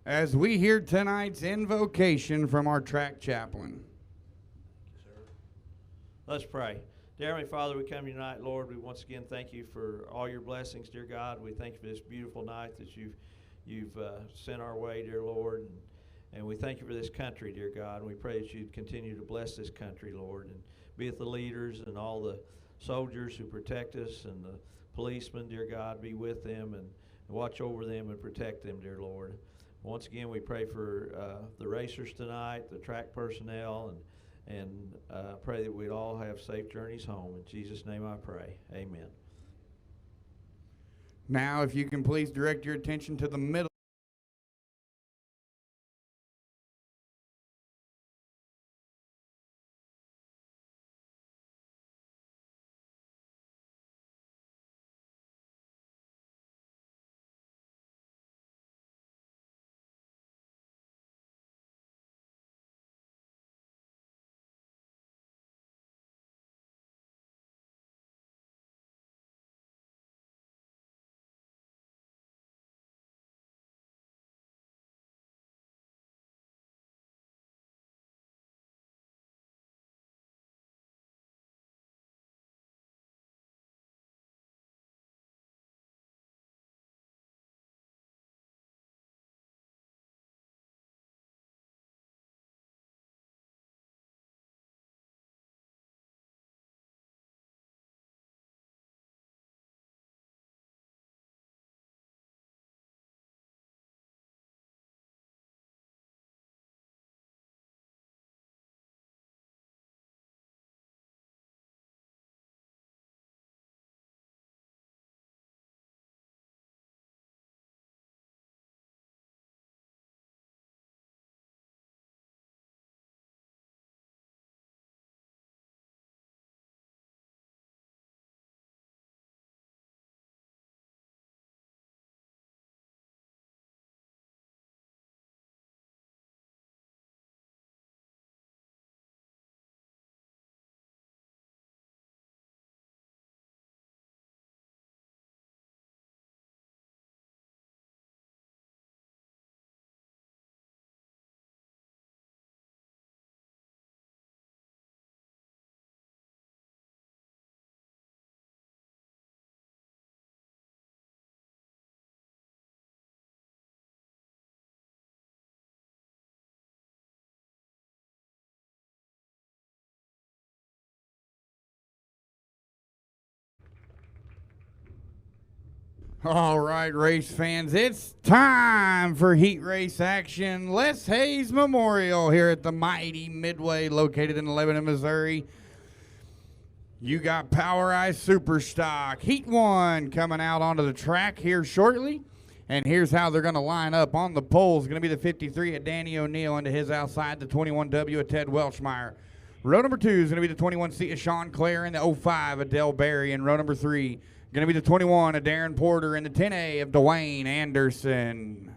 as we hear tonight's invocation from our track chaplain. Let's pray. Dear Heavenly Father, we come tonight, Lord. We once again thank you for all your blessings, dear God. We thank you for this beautiful night that you've sent our way, dear Lord. And we thank you for this country, dear God. And we pray that you'd continue to bless this country, Lord, and be with the leaders and all the soldiers who protect us and the policemen, dear God. Be with them and watch over them and protect them, dear Lord. Once again, we pray for the racers tonight, the track personnel, and pray that we'd all have safe journeys home. In Jesus' name I pray. Amen. Now, if you can please direct your attention to the middle. All right, race fans, it's time for heat race action. Les Hayes Memorial here at the mighty Midway, located in Lebanon, Missouri. You got POWRi Superstock. Heat 1 coming out onto the track here shortly. And here's how they're going to line up. On the poles, going to be the 53 of Danny O'Neill, into his outside, the 21W of Ted Welchmeyer. Row number 2 is going to be the 21C of Sean Clare and the 05 of Del Barry. And row number 3 going to be the 21 of Darren Porter and the 10A of Dwayne Anderson.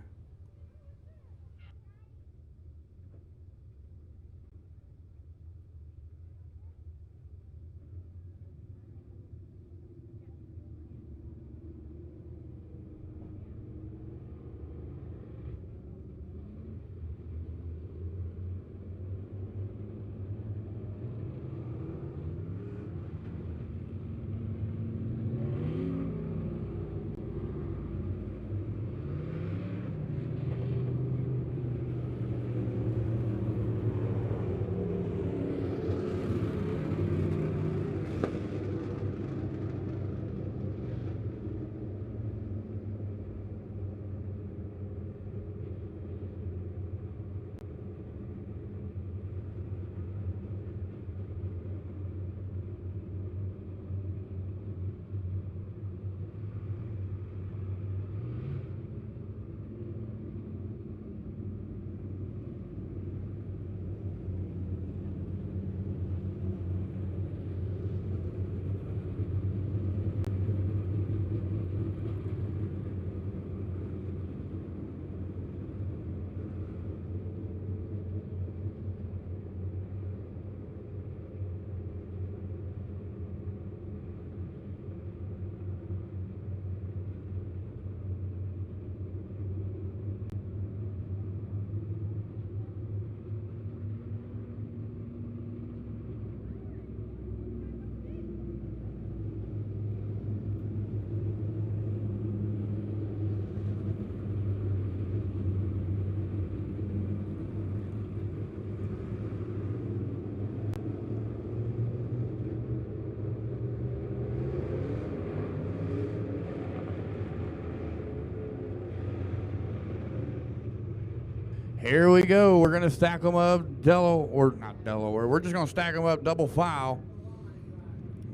Here we go. We're going to stack them up not Delaware. We're just going to stack them up double file.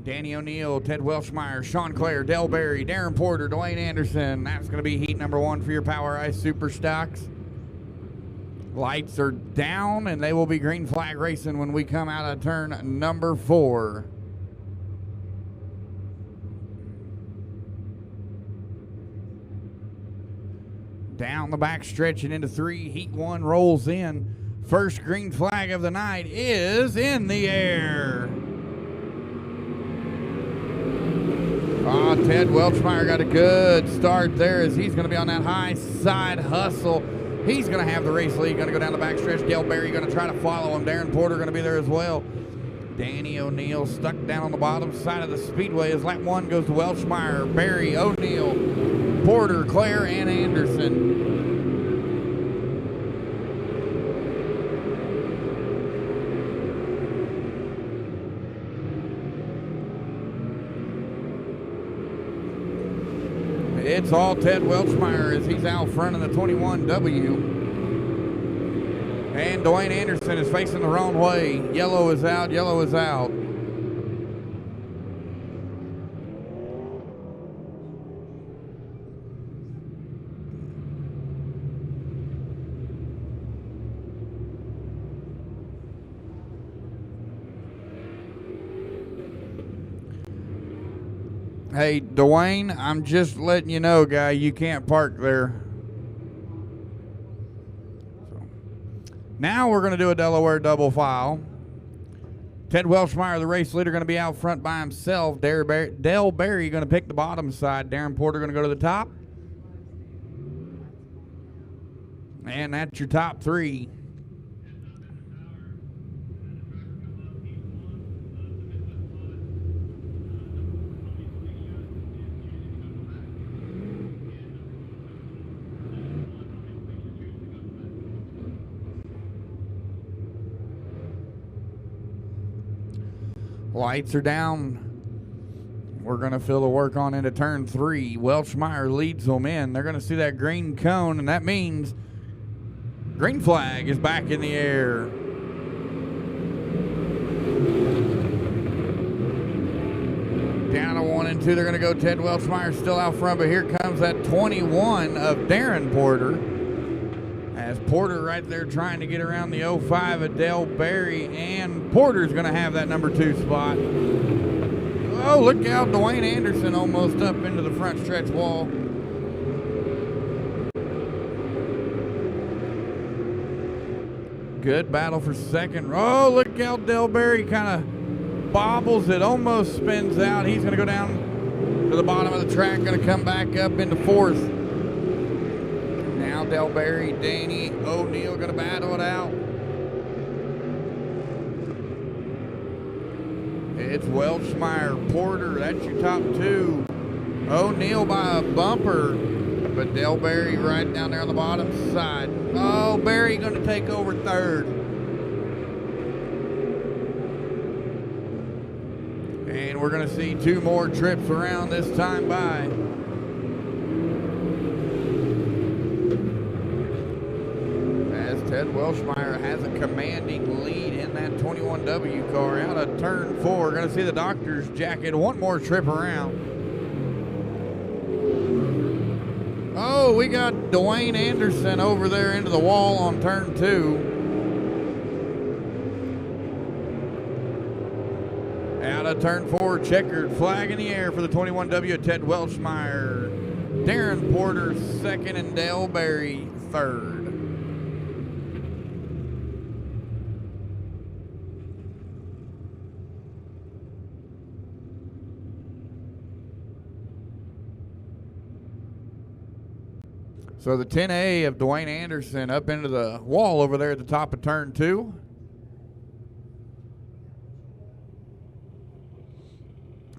Danny O'Neill, Ted Welshmeyer, Sean Clare, Dale Berry, Darren Porter, Dwayne Anderson. That's going to be heat number 1 for your POWRi Super Stocks. Lights are down, and they will be green flag racing when we come out of turn number 4. Down the back stretch and into 3. Heat 1 rolls in. First green flag of the night is in the air. Ted Welshmeyer got a good start there as he's going to be on that high side hustle. He's going to have the race lead, going to go down the back stretch. Dale Berry going to try to follow him. Darren Porter going to be there as well. Danny O'Neill stuck down on the bottom side of the speedway as lap 1 goes to Welshmeyer, Berry, O'Neill, Porter, Clare, and Anderson. It's all Ted Welshmeyer as he's out front in the 21W. And Dwayne Anderson is facing the wrong way. Yellow is out, yellow is out. Hey, Dwayne, I'm just letting you know, guy, you can't park there. So, now we're going to do a Delaware double file. Ted Welshmeyer, the race leader, going to be out front by himself. Dale Berry going to pick the bottom side. Darren Porter going to go to the top. And that's your top 3. Lights are down. We're going to fill the work on into turn 3. Welshmeyer leads them in. They're going to see that green cone, and that means green flag is back in the air. Down to 1 and 2. They're going to go Ted Welshmeyer still out front, but here comes that 21 of Darren Porter. As Porter right there trying to get around the 05 of Dale Berry, and Porter's going to have that number 2 spot. Oh, look out, Dwayne Anderson almost up into the front stretch wall. Good battle for second. Oh, look out, Dale Berry kind of bobbles it, almost spins out. He's going to go down to the bottom of the track, going to come back up into 4th. Dale Berry, Danny O'Neill going to battle it out. It's Welshmeyer, Porter, that's your top 2. O'Neill by a bumper, but Dale Berry right down there on the bottom side. Oh, Berry going to take over 3rd. And we're going to see 2 more trips around this time by. Ted Welshmeyer has a commanding lead in that 21W car. Out of turn 4, going to see the doctor's jacket. 1 more trip around. Oh, we got Dwayne Anderson over there into the wall on turn 2. Out of turn 4, checkered flag in the air for the 21W. Ted Welshmeyer, Darren Porter 2nd, and Dale Berry 3rd. So the 10A of Dwayne Anderson up into the wall over there at the top of turn 2.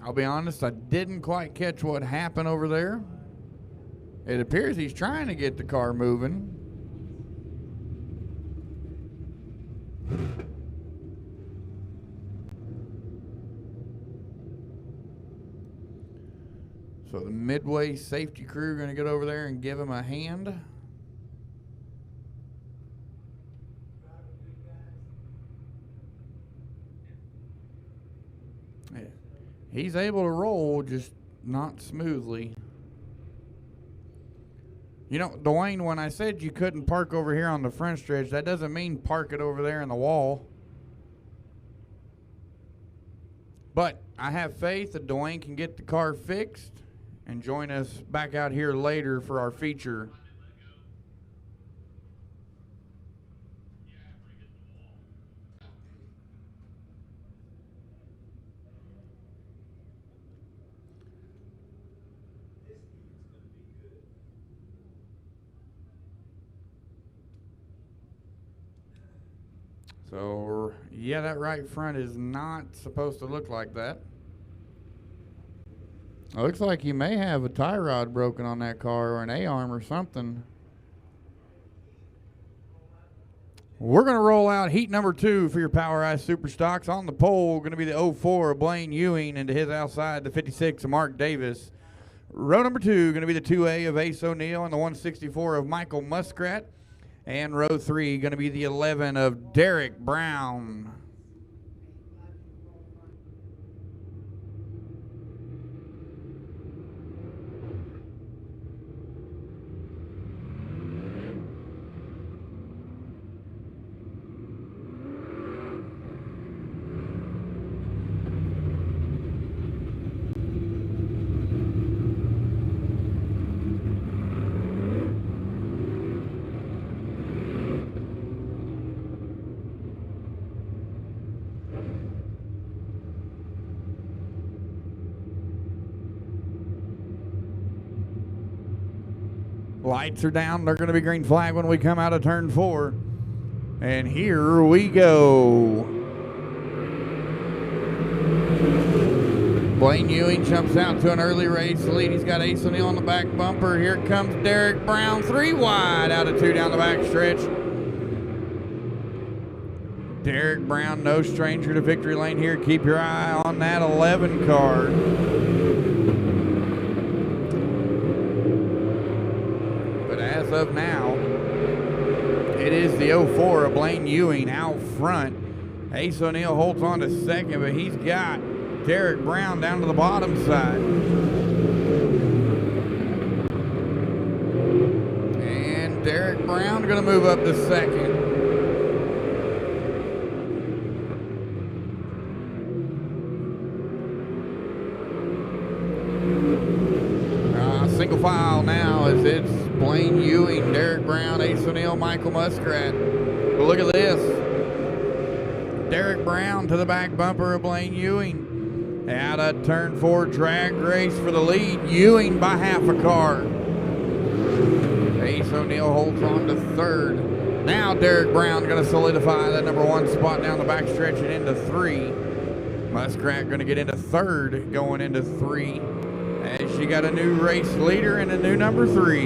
I'll be honest, I didn't quite catch what happened over there. It appears he's trying to get the car moving. So the Midway safety crew are going to get over there and give him a hand. He's able to roll, just not smoothly. You know, Dwayne, when I said you couldn't park over here on the front stretch, that doesn't mean park it over there in the wall. But I have faith that Dwayne can get the car fixed and join us back out here later for our feature. So, yeah, that right front is not supposed to look like that. It looks like you may have a tie rod broken on that car or an A-arm or something. We're going to roll out heat number 2 for your POWRi Super Stocks. On the pole, going to be the 04 of Blaine Ewing, and to his outside, the 56 of Mark Davis. Row number 2, going to be the 2A of Ace O'Neill and the 164 of Michael Muskrat. And row 3, going to be the 11 of Derek Brown. Lights are down. They're going to be green flag when we come out of turn 4. And here we go. Blaine Ewing jumps out to an early race lead. He's got Ace O'Neill on the back bumper. Here comes Derek Brown, 3 wide, out of 2 down the back stretch. Derek Brown, no stranger to victory lane here. Keep your eye on that 11 car. As of now, it is the 04 of Blaine Ewing out front. Ace O'Neill holds on to second, but he's got Derek Brown down to the bottom side. And Derek Brown going to move up to second. Single file now as it's Blaine Ewing, Derek Brown, Ace O'Neill, Michael Muskrat. But look at this. Derek Brown to the back bumper of Blaine Ewing. Out of turn 4, drag race for the lead. Ewing by half a car. Ace O'Neill holds on to third. Now Derek Brown going to solidify that number 1 spot down the back stretch and into 3. Muskrat going to get into third going into 3. As she got a new race leader and a new number 3.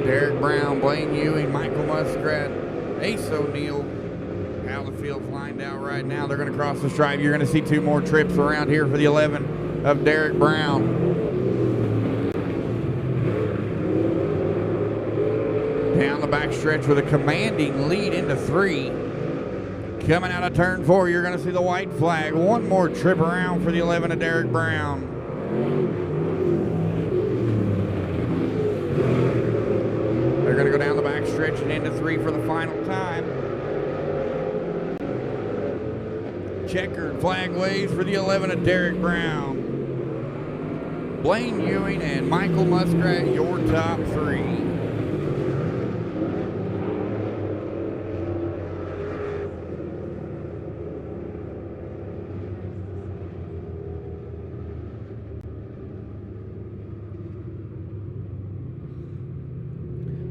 Derek Brown, Blaine Ewing, Michael Muskrat, Ace O'Neill. How the field's lined out right now. They're going to cross the stripe. You're going to see 2 more trips around here for the 11 of Derek Brown. Down the back stretch with a commanding lead into 3. Coming out of turn 4, you're going to see the white flag. 1 more trip around for the 11 of Derek Brown. They're going to go down the back stretch and into 3 for the final time. Checkered flag waves for the 11 of Derek Brown. Blaine Ewing and Michael Muskrat, your top 3.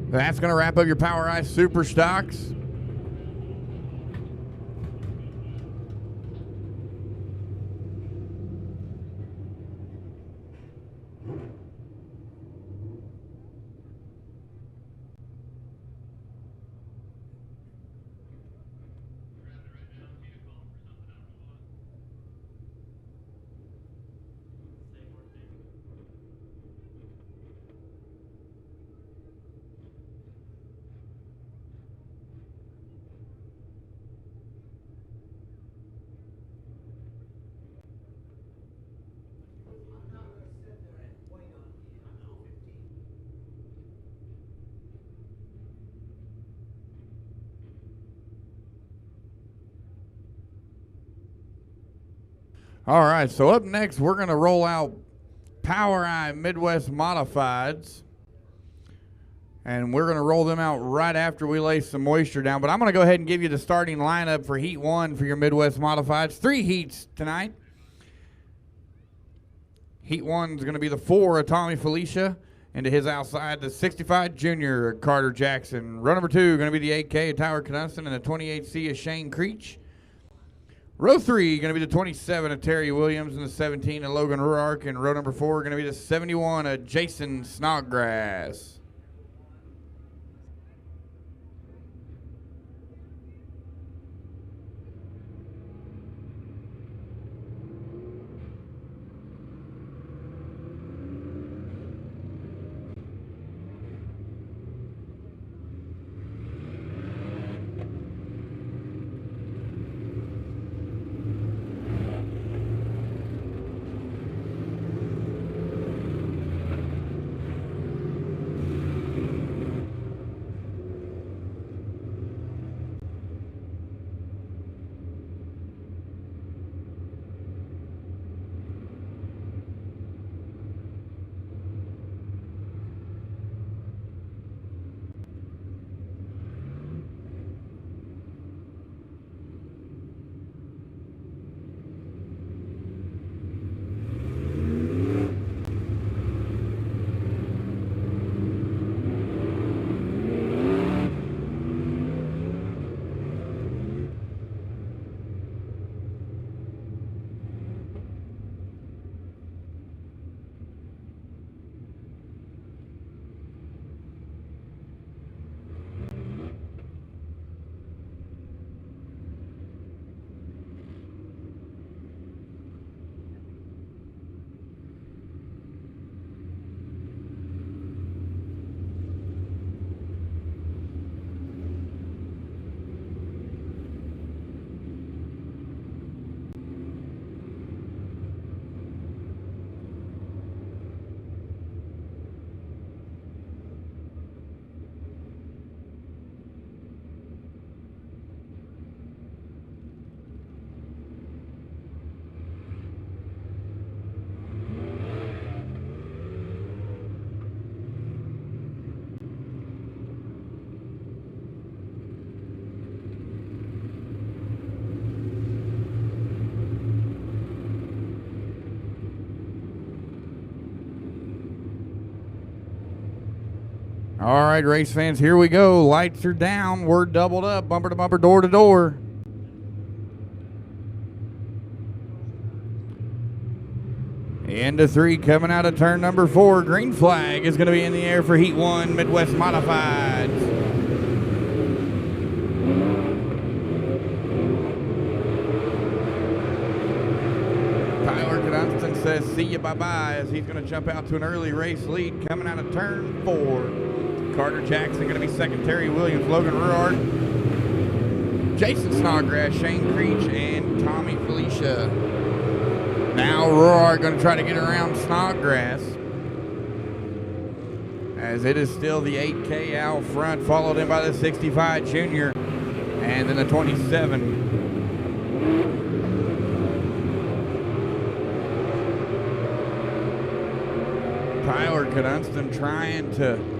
That's going to wrap up your POWRi Super Stocks. All right, so up next, we're going to roll out POWRi Midwest Modifieds. And we're going to roll them out right after we lay some moisture down. But I'm going to go ahead and give you the starting lineup for Heat 1 for your Midwest Modifieds. 3 heats tonight. Heat 1 is going to be the 4 of Tommy Felicia. And to his outside, the 65 Junior Carter Jackson. Row number 2 going to be the 8K of Tyler Knutston and the 28C of Shane Creech. Row 3 going to be the 27 of Terry Williams and the 17 of Logan Ruark. And row number 4 going to be the 71 of Jason Snodgrass. All right, race fans, here we go. Lights are down. We're doubled up, bumper to bumper, door to door. Into 3, coming out of turn number 4. Green flag is going to be in the air for Heat 1, Midwest Modifieds. Tyler Knutston says see you bye-bye as he's going to jump out to an early race lead coming out of turn 4. Carter Jackson going to be second. Terry Williams, Logan Ruark, Jason Snodgrass, Shane Creech, and Tommy Felicia. Now Ruark going to try to get around Snodgrass as it is still the 8K out front, followed in by the 65 Junior and then the 27. Tyler Knutston trying to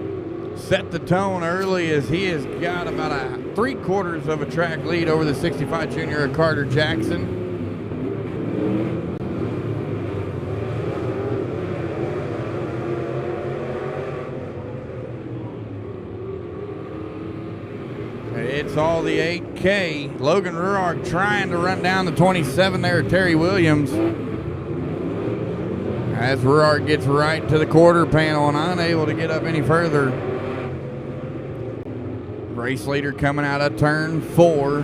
set the tone early as he has got about a 3/4 of a track lead over the 65 Junior of Carter Jackson. It's all the 8K. Logan Ruark trying to run down the 27 there, Terry Williams. As Ruark gets right to the quarter panel and unable to get up any further. Race leader coming out of turn 4.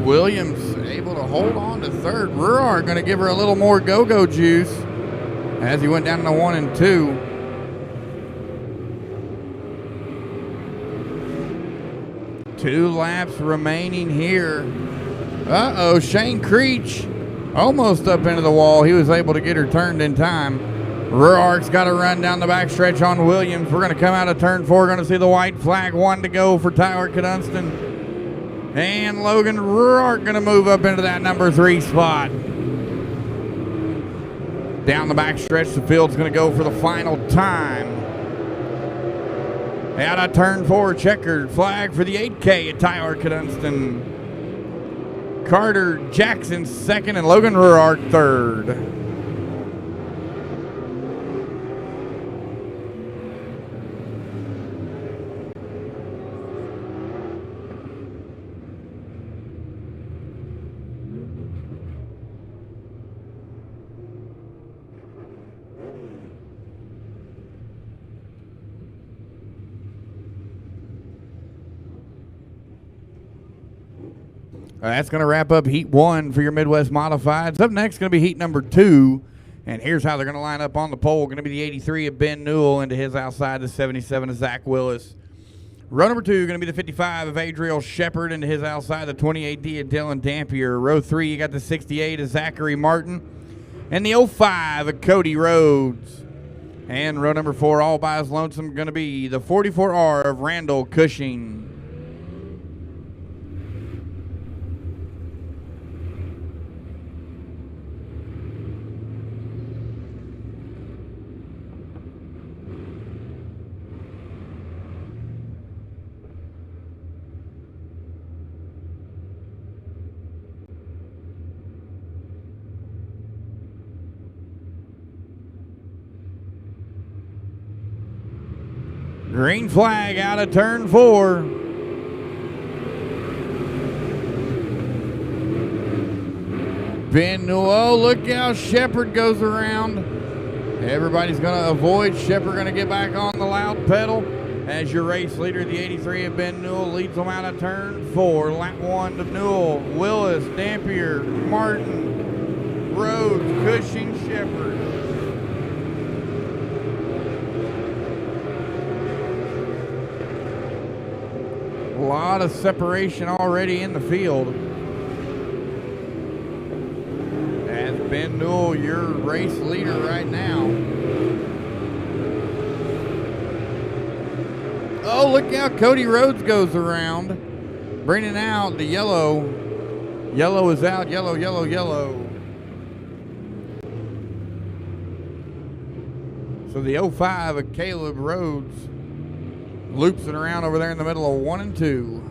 Williams able to hold on to third. Ruark going to give her a little more go-go juice as he went down to 1 and 2. Two laps remaining here. Uh-oh, Shane Creech almost up into the wall. He was able to get her turned in time. Ruark's got to run down the backstretch on Williams. We're going to come out of turn 4. Going to see the white flag. 1 to go for Tyler Knutston. And Logan Rourke going to move up into that number 3 spot. Down the back stretch, the field's going to go for the final time. Out of turn 4, checkered flag for the 8K at Tyler Cadunston. Carter Jackson second and Logan Rourke third. That's going to wrap up Heat 1 for your Midwest Modifieds. Up next going to be Heat number 2. And here's how they're going to line up on the pole. Going to be the 83 of Ben Newell into his outside, the 77 of Zach Willis. Row number 2 going to be the 55 of Adriel Shepard into his outside, the 28D of Dylan Dampier. Row 3, you got the 68 of Zachary Martin. And the 05 of Cody Rhodes. And row number 4, all by his lonesome, going to be the 44R of Randall Cushing. Green flag out of turn 4. Ben Newell, oh, look how Shepard goes around. Everybody's going to avoid. Shepard going to get back on the loud pedal. As your race leader, the 83 of Ben Newell leads them out of turn 4. Lap 1 to Newell, Willis, Dampier, Martin, Rhodes, Cushing, Shepard. A lot of separation already in the field. As Ben Newell, your race leader right now. Oh, look how Cody Rhodes goes around, bringing out the yellow. Yellow is out, yellow, yellow, yellow. So the 05 of Caleb Rhodes loops it around over there in the middle of 1 and 2.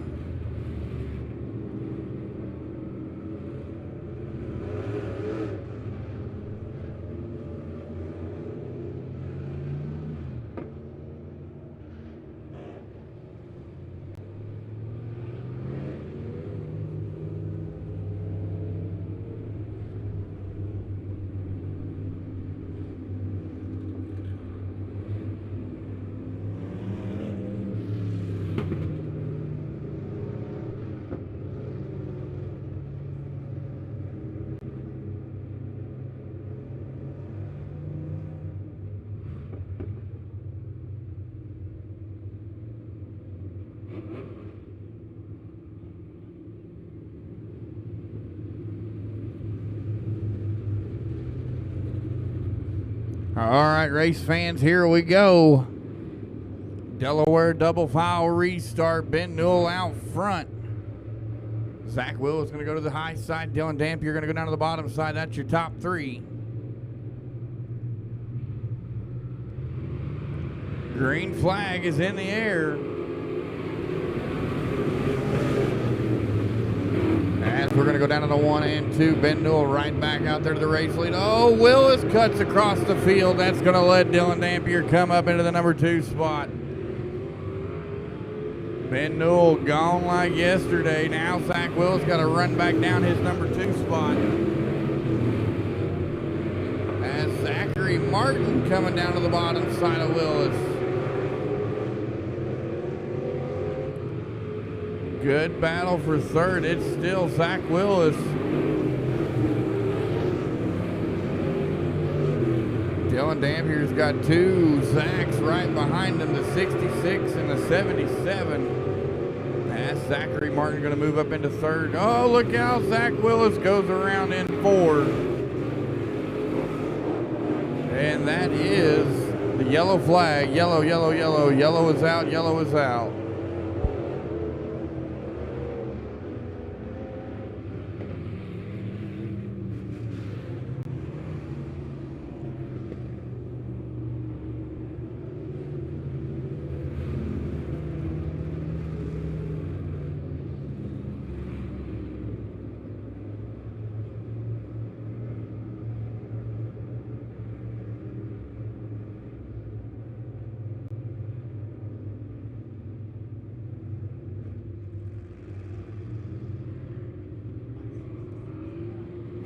All right, race fans, here we go. Delaware double file restart. Ben Newell out front. Zach Willis going to go to the high side. Dylan Dampier going to go down to the bottom side. That's your top 3. Green flag is in the air. As we're going to go down to the 1 and 2. Ben Newell right back out there to the race lead. Oh, Willis cuts across the field. That's going to let Dylan Dampier come up into the number 2 spot. Ben Newell gone like yesterday. Now Zach Willis got to run back down his number 2 spot. As Zachary Martin coming down to the bottom side of Willis. Good battle for third. It's still Zach Willis. Dylan Dampier's got 2 Zachs right behind him, the 66 and the 77. That's Zachary Martin going to move up into third. Oh, look how Zach Willis goes around in 4. And that is the yellow flag. Yellow, yellow, yellow. Yellow is out, yellow is out.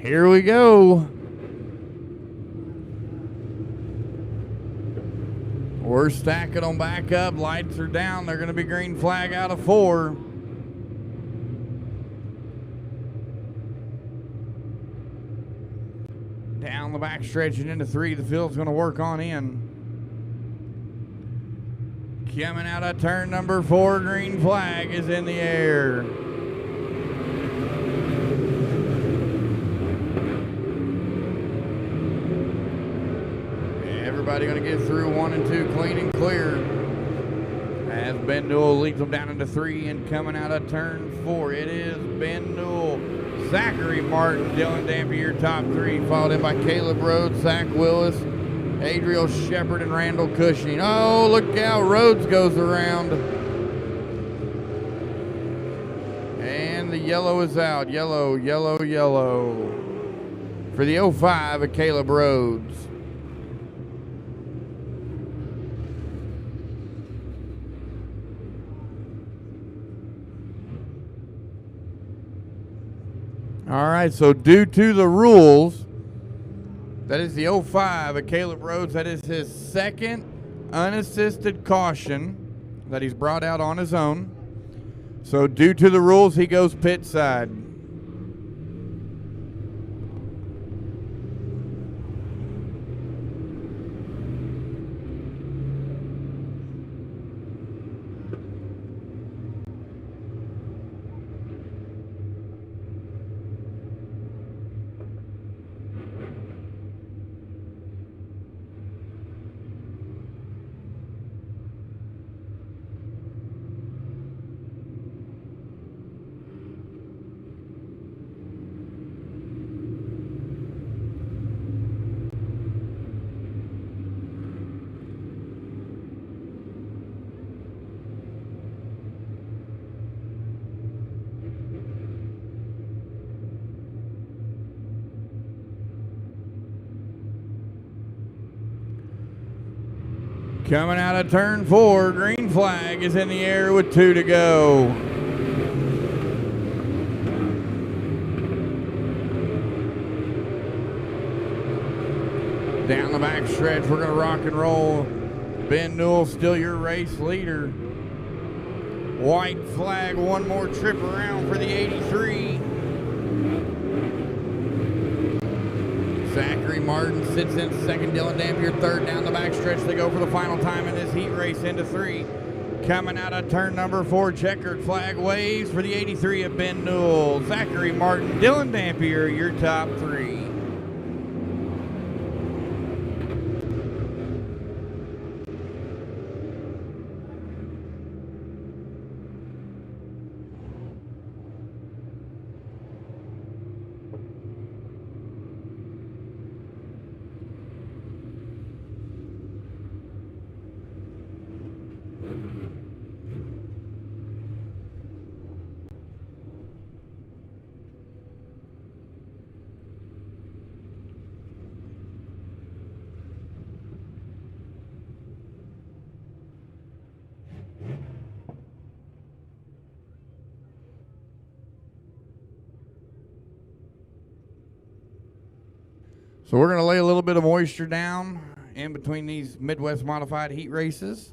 Here we go. We're stacking them back up. Lights are down. They're going to be green flag out of 4. Down the back stretch and into 3. The field's going to work on in. Coming out of turn number 4, green flag is in the air. Everybody going to get through 1 and 2 clean and clear. As Ben Newell leads them down into 3 and coming out of turn 4, it is Ben Newell, Zachary Martin, Dylan Dampier, top 3, followed in by Caleb Rhodes, Zach Willis, Adriel Shepard, and Randall Cushing. Oh, look out, Rhodes goes around. And the yellow is out. Yellow, yellow, yellow. For the 05 of Caleb Rhodes. All right, so due to the rules, that is the 05 of Caleb Rhodes. That is his second unassisted caution that he's brought out on his own. So due to the rules, he goes pit side. Coming out of turn 4, green flag is in the air with 2 to go. Down the back stretch, we're going to rock and roll. Ben Newell still your race leader. White flag, 1 more trip around for the 83. Zachary Martin sits in second, Dylan Dampier third. Down the back stretch, they go for the final time in this heat race into 3. Coming out of turn number 4, checkered flag waves for the 83 of Ben Newell. Zachary Martin, Dylan Dampier, your top 3. So we're going to lay a little bit of moisture down in between these Midwest modified heat races.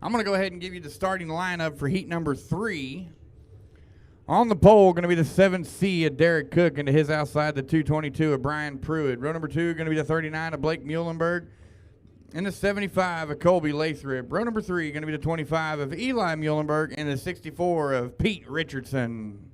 I'm going to go ahead and give you the starting lineup for heat number 3. On the pole, going to be the 7C of Derek Cook, and to his outside, the 222 of Brian Pruitt. Row number 2, going to be the 39 of Blake Muhlenberg, and the 75 of Colby Lathrop. Row number 3, going to be the 25 of Eli Muhlenberg, and the 64 of Pete Richardson.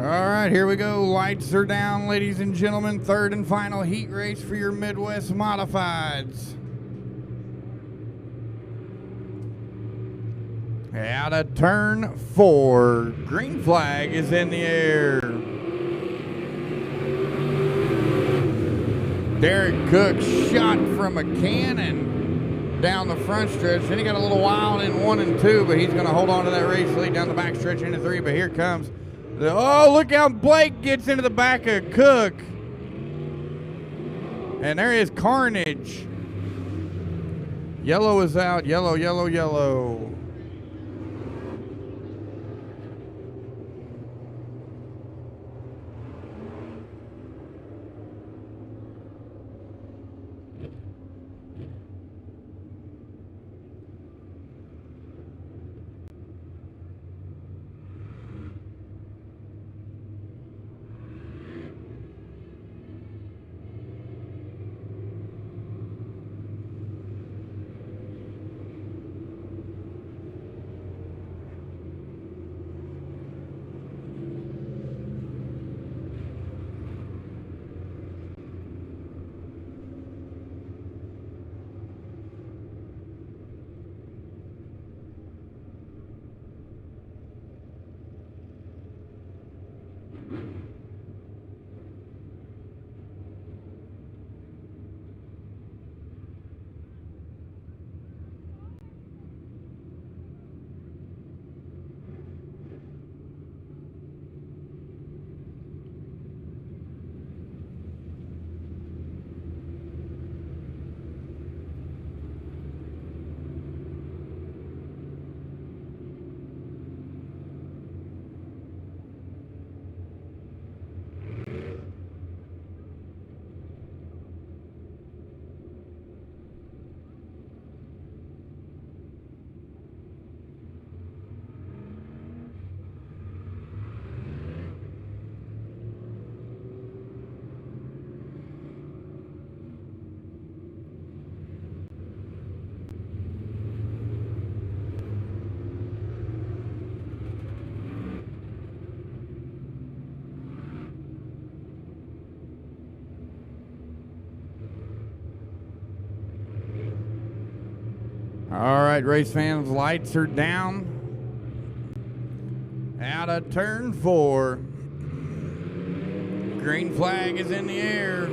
All right, here we go. Lights are down, ladies and gentlemen. Third and final heat race for your Midwest Modifieds. Out of turn 4. Green flag is in the air. Derek Cook shot from a cannon down the front stretch. Then he got a little wild in 1 and 2, but he's going to hold on to that race lead down the back stretch into 3. But here comes oh, look how Blake gets into the back of Cook. And there is carnage. Yellow is out. Yellow, yellow, yellow. All right, race fans, lights are down. Out of turn 4. Green flag is in the air.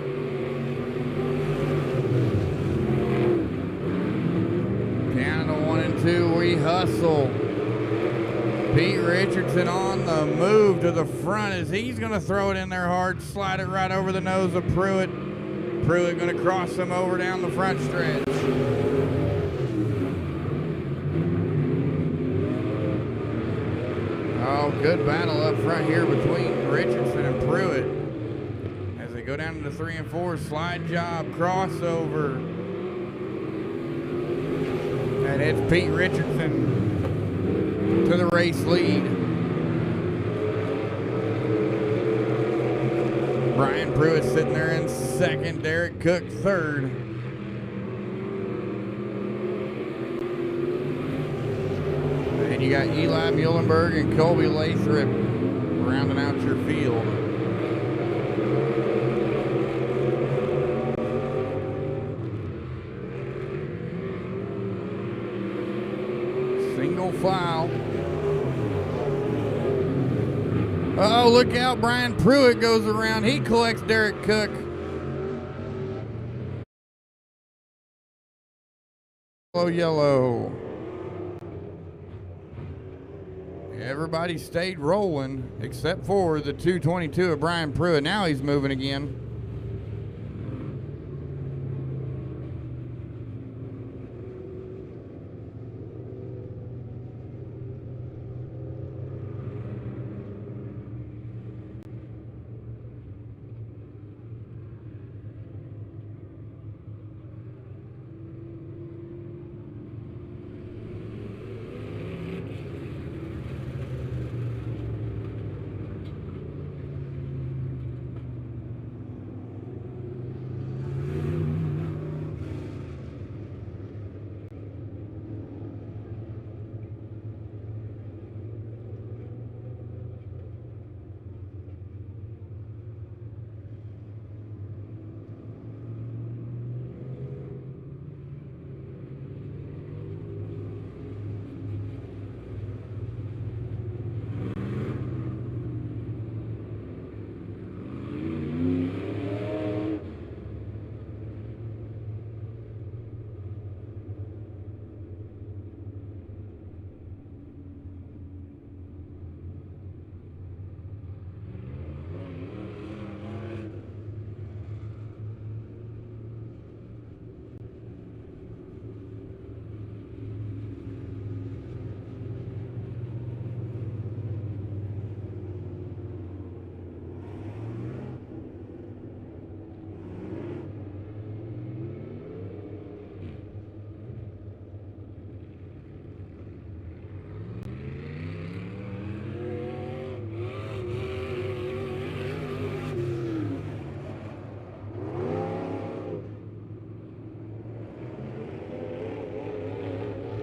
Canada 1 and 2, we hustle. Pete Richardson on the move to the front as he's going to throw it in there hard, slide it right over the nose of Pruitt. Pruitt going to cross him over down the front stretch. Oh, good battle up front here between Richardson and Pruitt as they go down into 3 and 4. Slide job, crossover. And it's Pete Richardson to the race lead. Brian Pruitt sitting there in second. Derek Cook third. And you got Eli Muhlenberg and Colby Lathrop rounding out your field. Single file. Oh, look out. Brian Pruitt goes around. He collects Derek Cook. Yellow. Everybody stayed rolling except for the 222 of Brian Pruitt. Now he's moving again.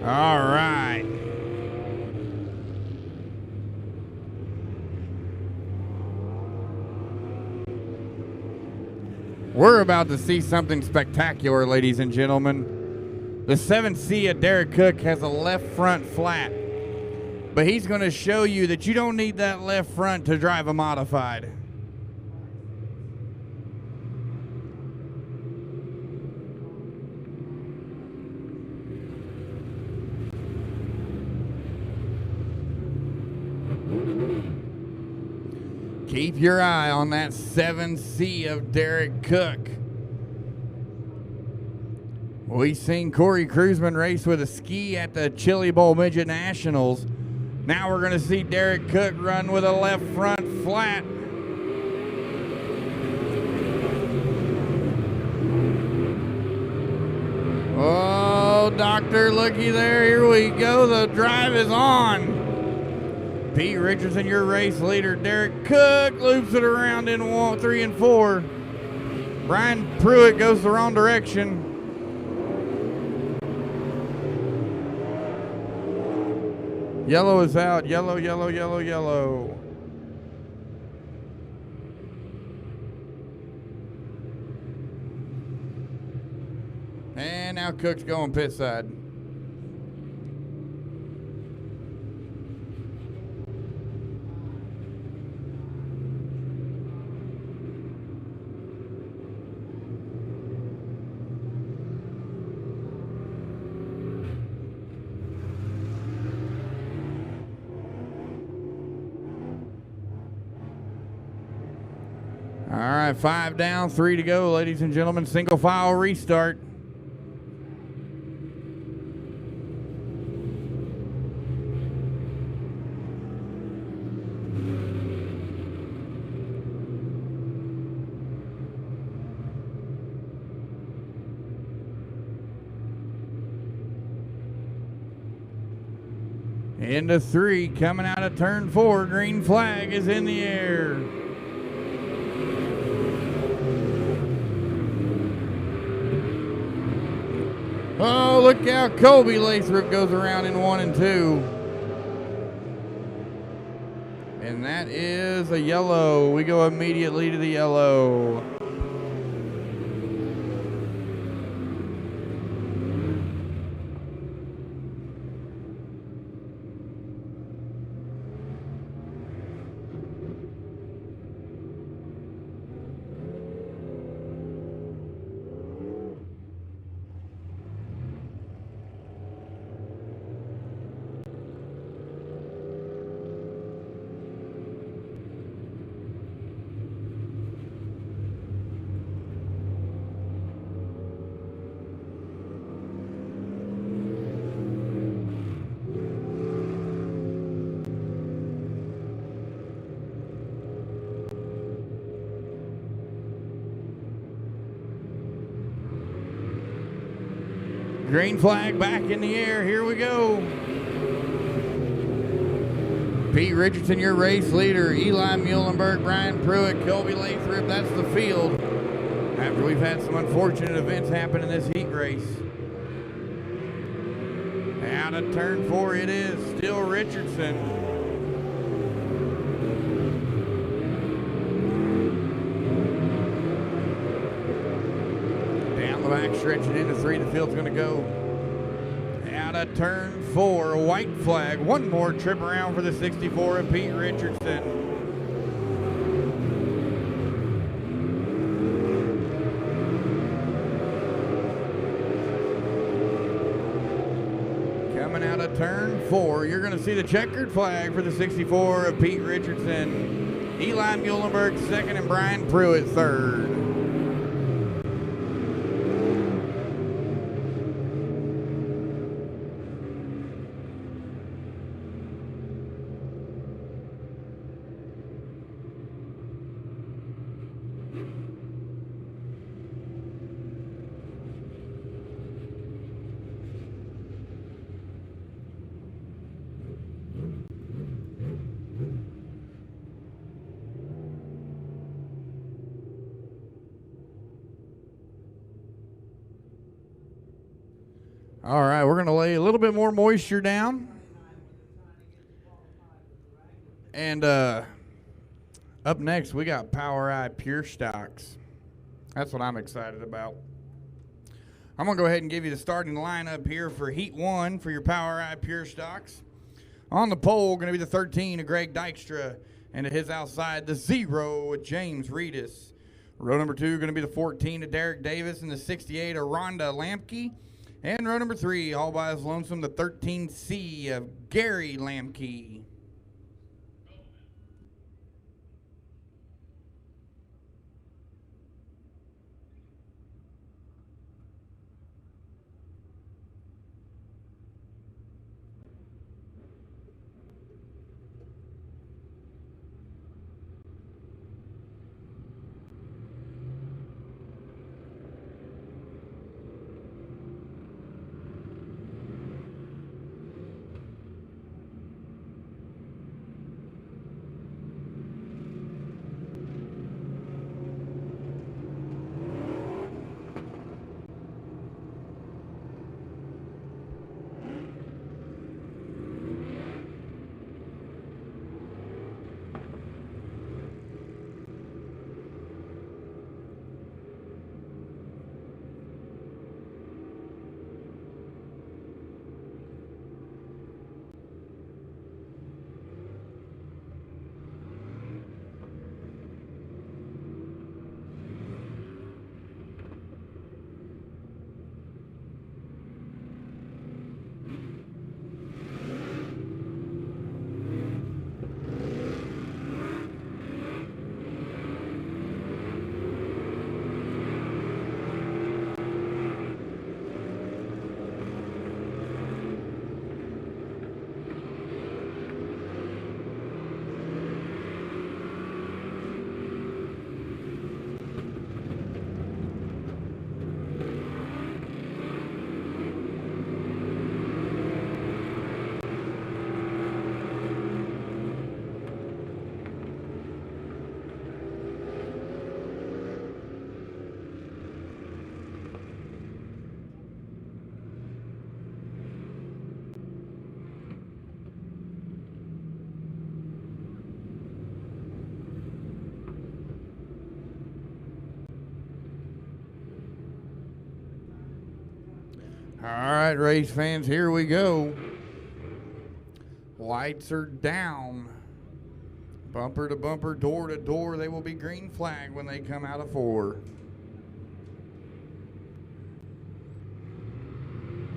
All right. We're about to see something spectacular, ladies and gentlemen. The 7C of Derek Cook has a left front flat, but he's going to show you that you don't need that left front to drive a modified. Keep your eye on that 7C of Derek Cook. We've seen Corey Cruzman race with a ski at the Chili Bowl Midget Nationals. Now we're going to see Derek Cook run with a left front flat. Oh, Doctor, looky there. Here we go. The drive is on. Pete Richardson, your race leader. Derek Cook loops it around in 3 and 4. Brian Pruitt goes the wrong direction. Yellow is out. Yellow, yellow, yellow, yellow. And now Cook's going pit side. All right, 5 down, 3 to go, ladies and gentlemen. Single file restart. Into 3, coming out of turn 4. Green flag is in the air. Oh, look how Colby Lathrop goes around in 1 and 2. And that is a yellow. We go immediately to the yellow. Green flag back in the air. Here we go. Pete Richardson, your race leader. Eli Muhlenberg, Brian Pruitt, Colby Lathrop. That's the field. After we've had some unfortunate events happen in this heat race. Out of turn 4 it is. Still Richardson. Back stretching into 3, the field's going to go. Out of turn 4, white flag. One more trip around for the 64 of Pete Richardson. Coming out of turn 4, you're going to see the checkered flag for the 64 of Pete Richardson. Eli Muhlenberg 2nd and Brian Pruitt 3rd. All right, we're going to lay a little bit more moisture down. And up next, we got POWRi Pure Stocks. That's what I'm excited about. I'm going to go ahead and give you the starting lineup here for Heat 1 for your POWRi Pure Stocks. On the pole, going to be the 13 of Greg Dykstra, and at his outside, the 0 of James Reedus. Row number 2 going to be the 14 of Derek Davis and the 68 of Rhonda Lamke. And row number 3, all by his lonesome, the 13C of Gary Lamke. All right, race fans, here we go. Lights are down. Bumper to bumper, door to door. They will be green flag when they come out of 4.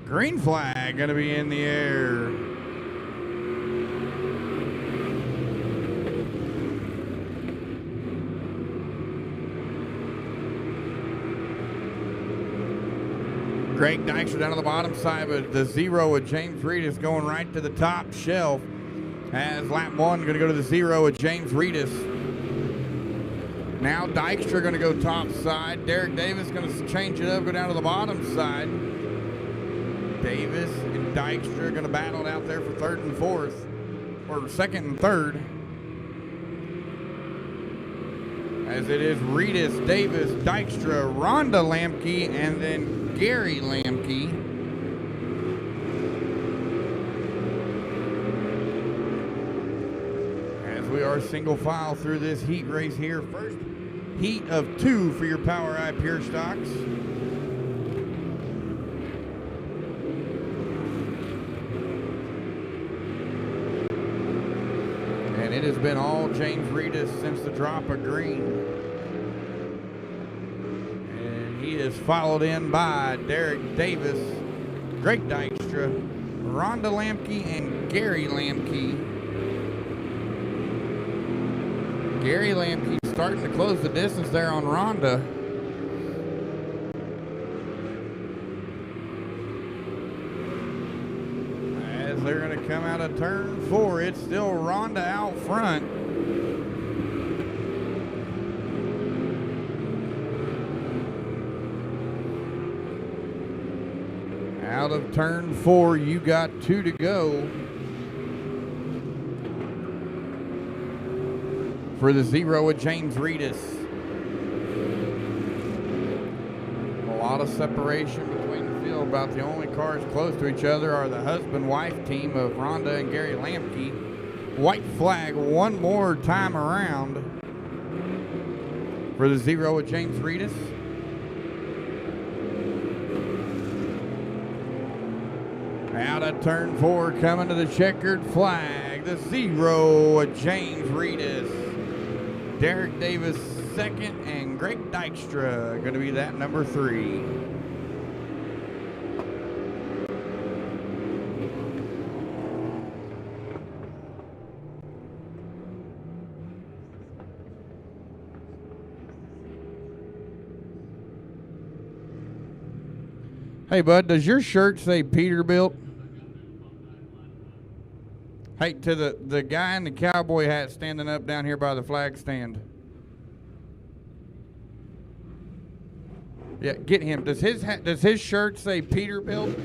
Green flag going to be in the air. Greg Dykstra down on the bottom side, but the 0 of James Reedus going right to the top shelf. As lap 1 going to go to the 0 of James Reedus. Now Dykstra going to go top side. Derek Davis going to change it up, go down to the bottom side. Davis and Dykstra going to battle it out there for 3rd and 4th, or 2nd and 3rd. As it is Reedus, Davis, Dykstra, Rhonda Lamke, and then Gary Lamke. As we are single file through this heat race here. First heat of 2 for your POWRi Pure Stocks. And it has been all James Reedus since the drop of green. He is followed in by Derek Davis, Greg Dykstra, Rhonda Lamke, and Gary Lamke. Gary Lamke starting to close the distance there on Rhonda. As they're going to come out of turn 4, it's still Rhonda out front. Out of turn 4, you got 2 to go for the 0 of James Reedus. lot of separation between the field. About the only cars close to each other are the husband-wife team of Rhonda and Gary Lamke. White flag one more time around for the 0 of James Reedus. Out of turn 4, coming to the checkered flag, the 0 of James Reedus. Derek Davis second, and Greg Dykstra going to be that number 3. Hey, bud, does your shirt say Peterbilt? Hey, to the guy in the cowboy hat standing up down here by the flag stand. Yeah, get him. Does his shirt say Peterbilt?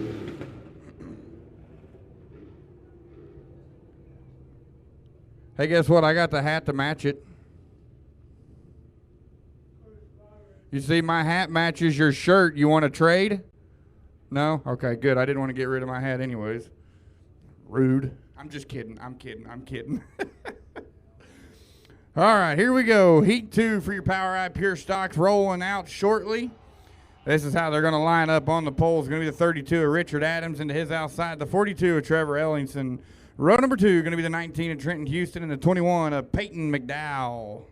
Hey, guess what? I got the hat to match it. You see, my hat matches your shirt. You want to trade? No? Okay, good. I didn't want to get rid of my hat anyways. Rude. I'm just kidding. I'm kidding. All right, here we go. Heat 2 for your POWRi Pure Stocks rolling out shortly. This is how they're going to line up on the poles. It's going to be the 32 of Richard Adams into his outside, the 42 of Trevor Ellingson. Row number 2 going to be the 19 of Trenton Houston and the 21 of Peyton McDowell.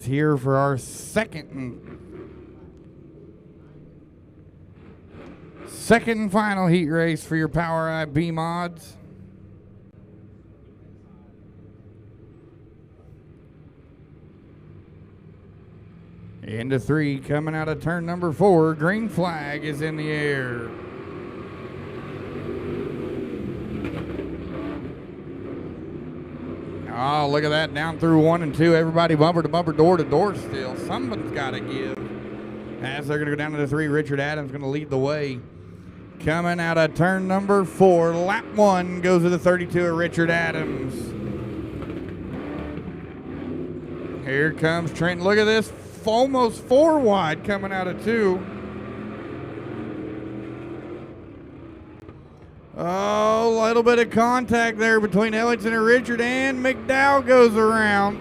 here for our second and final heat race for your POWRi B mods. Into 3, coming out of turn number 4. Green flag is in the air. Oh, look at that. Down through 1 and 2. Everybody bumper to bumper, door to door still. Someone's got to give. As they're going to go down to the 3, Richard Adams going to lead the way. Coming out of turn number 4. Lap 1 goes to the 32 of Richard Adams. Here comes Trent. Look at this. Almost 4 wide coming out of 2. Oh, a little bit of contact there between Ellington and Richard, and McDowell goes around.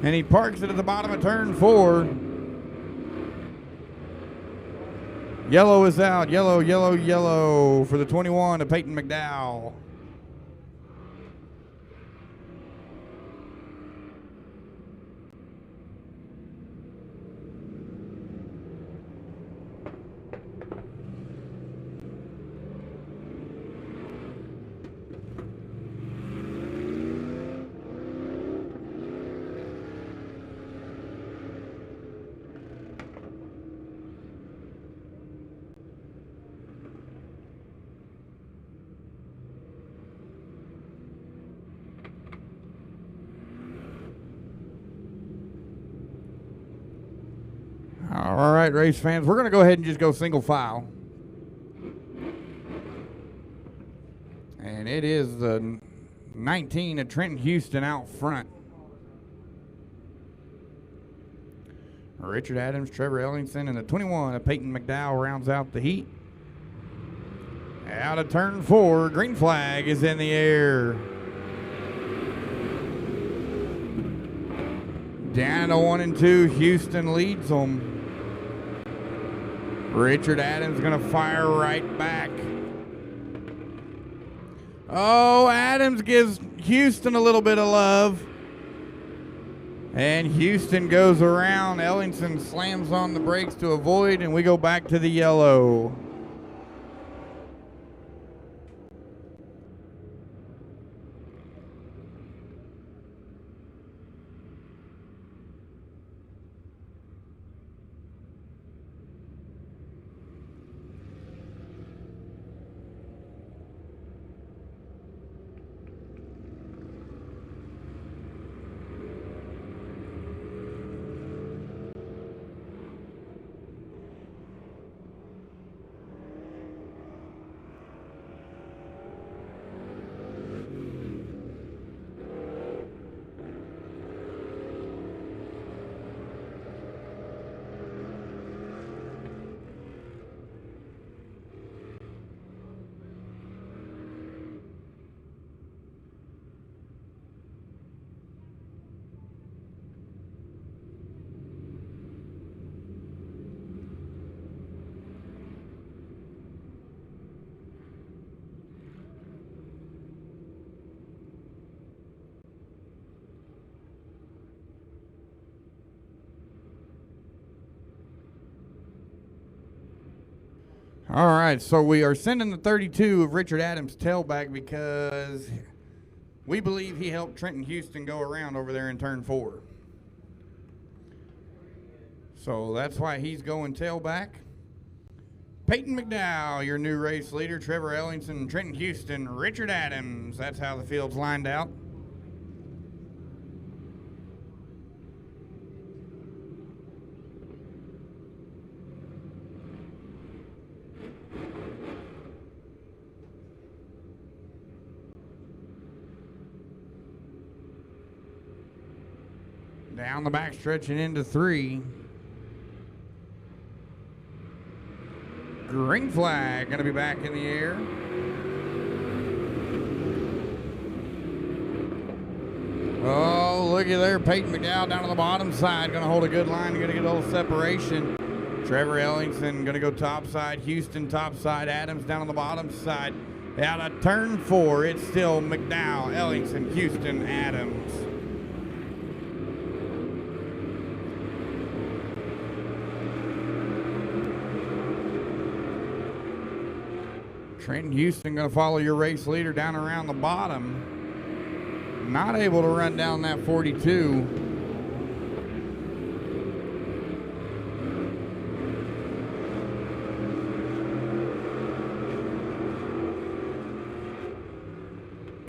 And he parks it at the bottom of turn 4. Yellow is out. Yellow, yellow, yellow for the 21 of Peyton McDowell. All right, race fans, we're going to go ahead and just go single file. And it is the 19 of Trenton Houston out front. Richard Adams, Trevor Ellington, and the 21 of Peyton McDowell rounds out the heat. Out of turn 4, green flag is in the air. Down to 1 and 2, Houston leads them. Richard Adams going to fire right back. Oh, Adams gives Houston a little bit of love. And Houston goes around. Ellington slams on the brakes to avoid, and we go back to the yellow. All right, so we are sending the 32 of Richard Adams tailback because we believe he helped Trenton Houston go around over there in turn 4. So that's why he's going tailback. Peyton McDowell, your new race leader. Trevor Ellington, Trenton Houston, Richard Adams. That's how the field's lined out. Down the backstretch and into 3. Green flag going to be back in the air. Oh, looky there. Peyton McDowell down on the bottom side. Going to hold a good line. Going to get a little separation. Trevor Ellington going to go top side. Houston top side. Adams down on the bottom side. Out of turn 4, it's still McDowell, Ellington, Houston, Adams. Trenton Houston going to follow your race leader down around the bottom. Not able to run down that 42.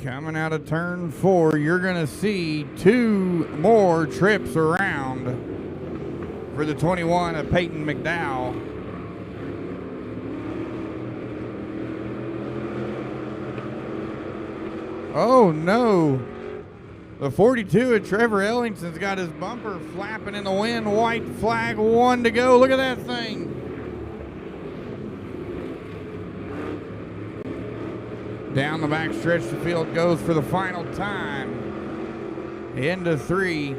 Coming out of turn 4, you're going to see 2 more trips around for the 21 of Peyton McDowell. Oh no, the 42 of Trevor Ellingson's got his bumper flapping in the wind. White flag, 1 to go. Look at that thing. Down the back stretch, the field goes for the final time. Into 3.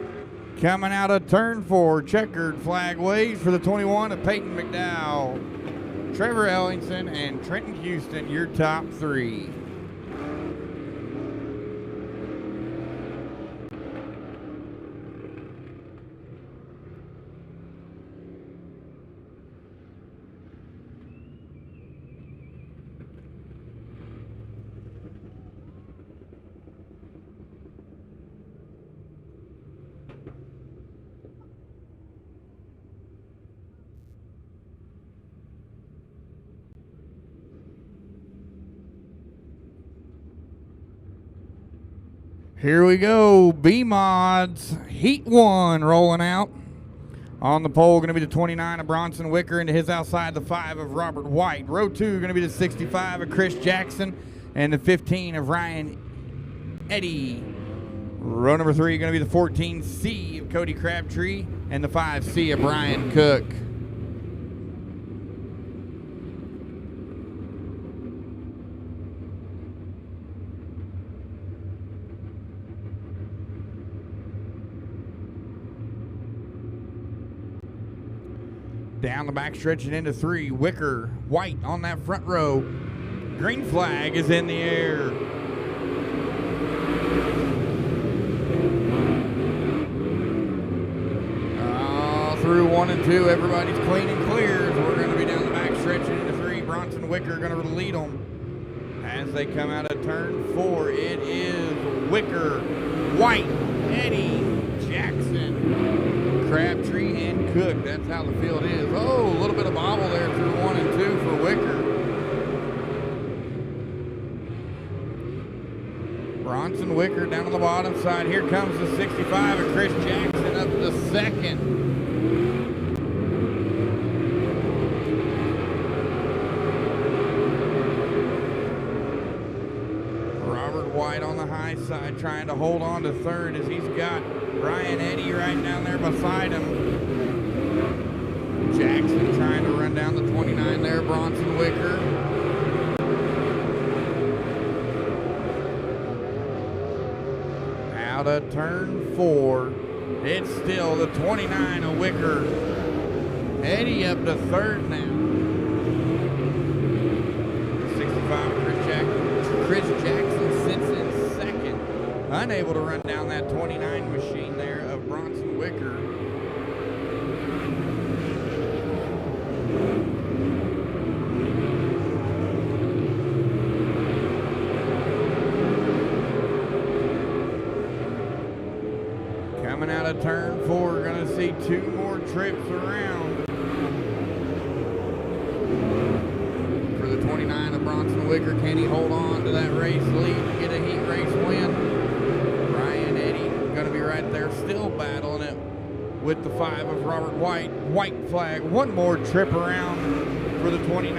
Coming out of turn 4, checkered flag waves for the 21 of Peyton McDowell. Trevor Ellingson and Trenton Houston, your top 3. Here we go, B-Mods, Heat 1 rolling out. On the pole, going to be the 29 of Bronson Wicker, into his outside, the 5 of Robert White. Row 2, going to be the 65 of Chris Jackson, and the 15 of Ryan Eddy. Row number 3, going to be the 14C of Cody Crabtree, and the 5C of Brian Cook. Down the back stretch and into 3, Wicker, White on that front row. Green flag is in the air. Through 1 and 2, everybody's clean and clear. So we're going to be down the back stretch and into 3. Bronson Wicker going to lead them as they come out of turn 4. It is Wicker, White, Eddy, Jackson, Crabtree, and Cook. That's how the field is. Oh, a little bit of bobble there through 1 and 2 for Wicker. Bronson Wicker down on the bottom side. Here comes the 65 of Chris Jackson up to second. White on the high side trying to hold on to third as he's got Ryan Eddy right down there beside him. Jackson trying to run down the 29 there, Bronson Wicker. Out of turn 4, it's still the 29 of Wicker. Eddy up to third now. 65 of Chris Jackson. Chris Jackson sits in second, unable to run down that 29 machine there of Bronson Wicker. Coming out of turn 4, we're going to see 2 more trips around. For the 29 of Bronson Wicker, can he hold on to that race lead and get a heat race win? Ryan Eddy going to be right there still battling it with the 5 of Robert White. White flag, 1 more trip around for the 29.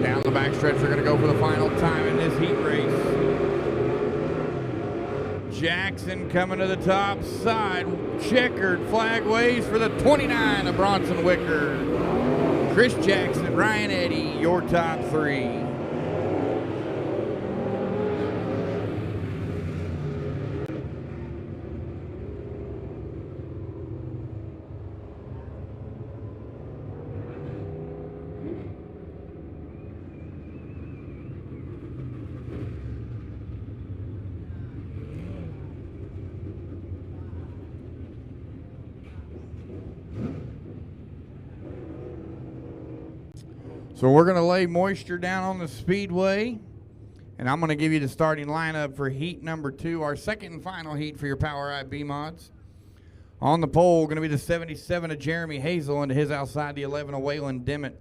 Down the backstretch, they're going to go for the final time in this heat race. Jackson coming to the top side. Checkered flag waves for the 29 of Bronson Wicker. Chris Jackson, Ryan Eddy, your top 3. So we're going to lay moisture down on the Speedway, and I'm going to give you the starting lineup for heat number 2, our second and final heat for your POWRi B-Mods. On the pole, going to be the 77 of Jeremy Hazel, and his outside the 11 of Waylon Dimmitt.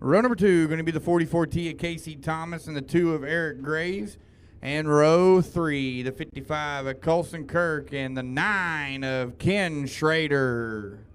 Row number 2, going to be the 44T of Casey Thomas and the 2 of Eric Graves. And row 3, the 55 of Colson Kirk and the 9 of Ken Schrader.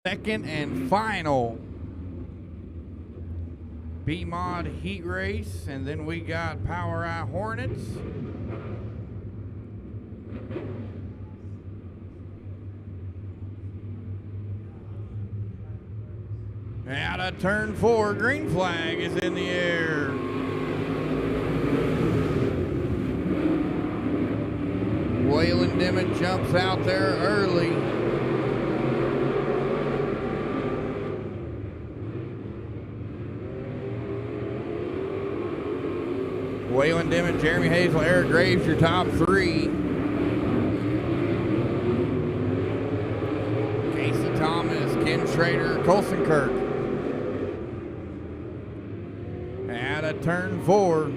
second and final B-Mod heat race, and then we got POWRi Hornets. Out of turn 4, green flag is in the air. Waylon Dimmitt jumps out there early. Waylon Dimmitt, Jeremy Hazel, Eric Graves, your top 3. Casey Thomas, Ken Schrader, Colson Kirk. Out of turn 4.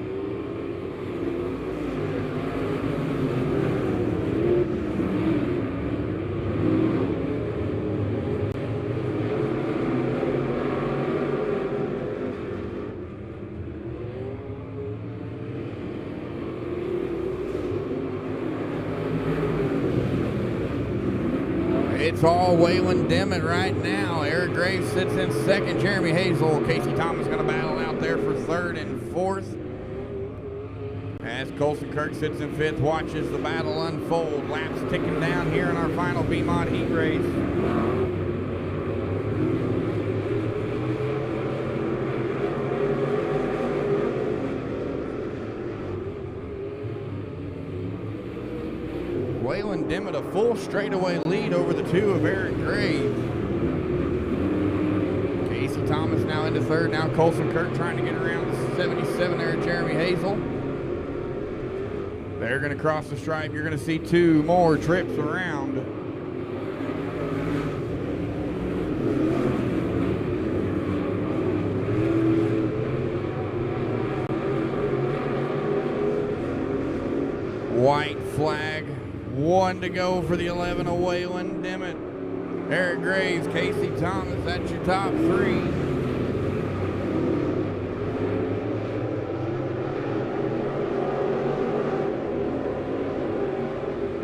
It's all Waylon Dimmitt right now. Eric Graves sits in second. Jeremy Hazel, Casey Thomas going to battle out there for third and fourth. As Colson Kirk sits in fifth, watches the battle unfold. Laps ticking down here in our final B-Mod heat race. Waylon Dimmitt a full straightaway lead over the 2 of Eric Graves. Casey Thomas now into third. Now Colson Kirk trying to get around the 77 there at Jeremy Hazel. They're going to cross the stripe. You're going to see 2 more trips around. White flag. 1 to go for the 11 of Waylon Dimmitt. Eric Graves, Casey Thomas, that's your top 3.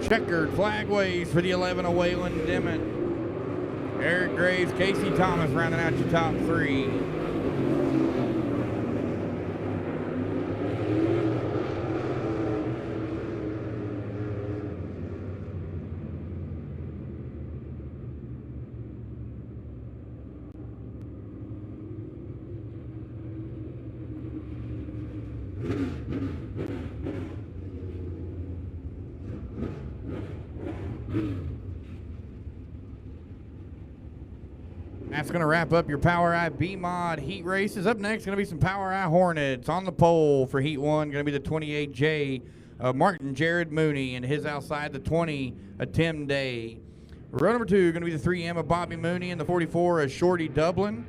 Checkered flag waves for the 11 of Waylon Dimmitt. Eric Graves, Casey Thomas rounding out your top 3. That's going to wrap up your POWRi B-Mod heat races. Up next, going to be some POWRi Hornets. On the pole for Heat 1, going to be the 28J Martin Jared Mooney, and his outside the 20 Tim Day. Row number 2, going to be the 3M of Bobby Mooney, and the 44 of Shorty Dublin.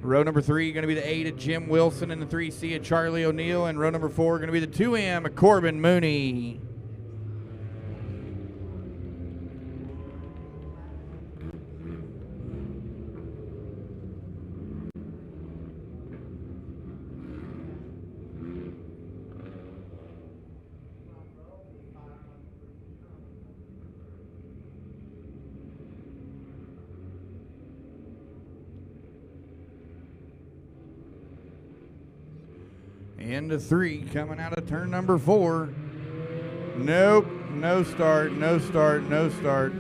Row number 3, going to be the 8 of Jim Wilson, and the 3C of Charlie O'Neill. And row number 4, going to be the 2M of Corbin Mooney. Into 3, coming out of turn number 4. Nope, no start, no start, no start.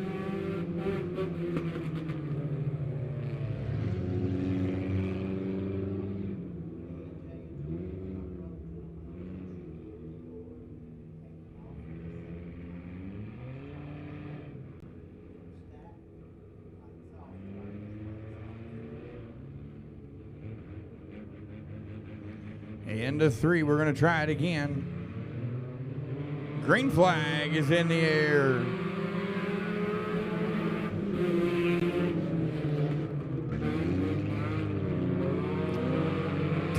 Into 3, we're going to try it again. Green flag is in the air.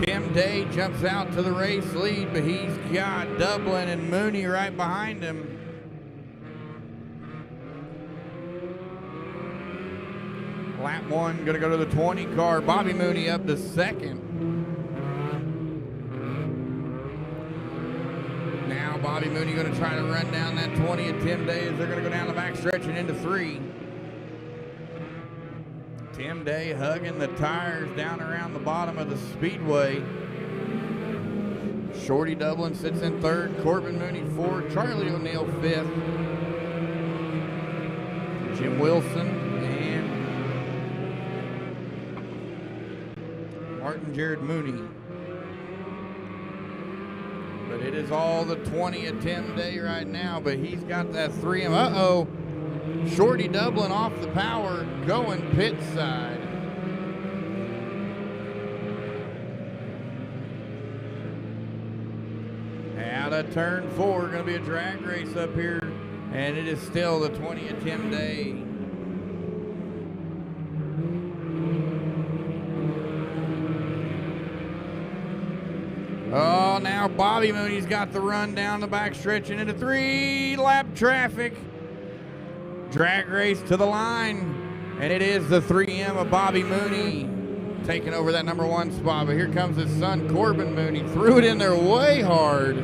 Tim Day jumps out to the race lead, but he's got Dublin and Mooney right behind him. Lap 1 going to go to the 20 car. Bobby Mooney up to second. Bobby Mooney going to try to run down that 20 of Tim Day as they're going to go down the back stretch and into 3. Tim Day hugging the tires down around the bottom of the Speedway. Shorty Dublin sits in third, Corbin Mooney fourth, Charlie O'Neill fifth, Jim Wilson and Martin Jared Mooney. But it is all the 20 of Tim Day right now, but he's got that 3M. Uh-oh. Shorty Dublin off the power, going pit side. Out of turn 4, going to be a drag race up here, and it is still the 20 of Tim Day. Oh, now Bobby Mooney's got the run down the backstretch and into 3-lap traffic. Drag race to the line, and it is the 3M of Bobby Mooney taking over that number 1 spot. But here comes his son, Corbin Mooney. Threw it in there way hard,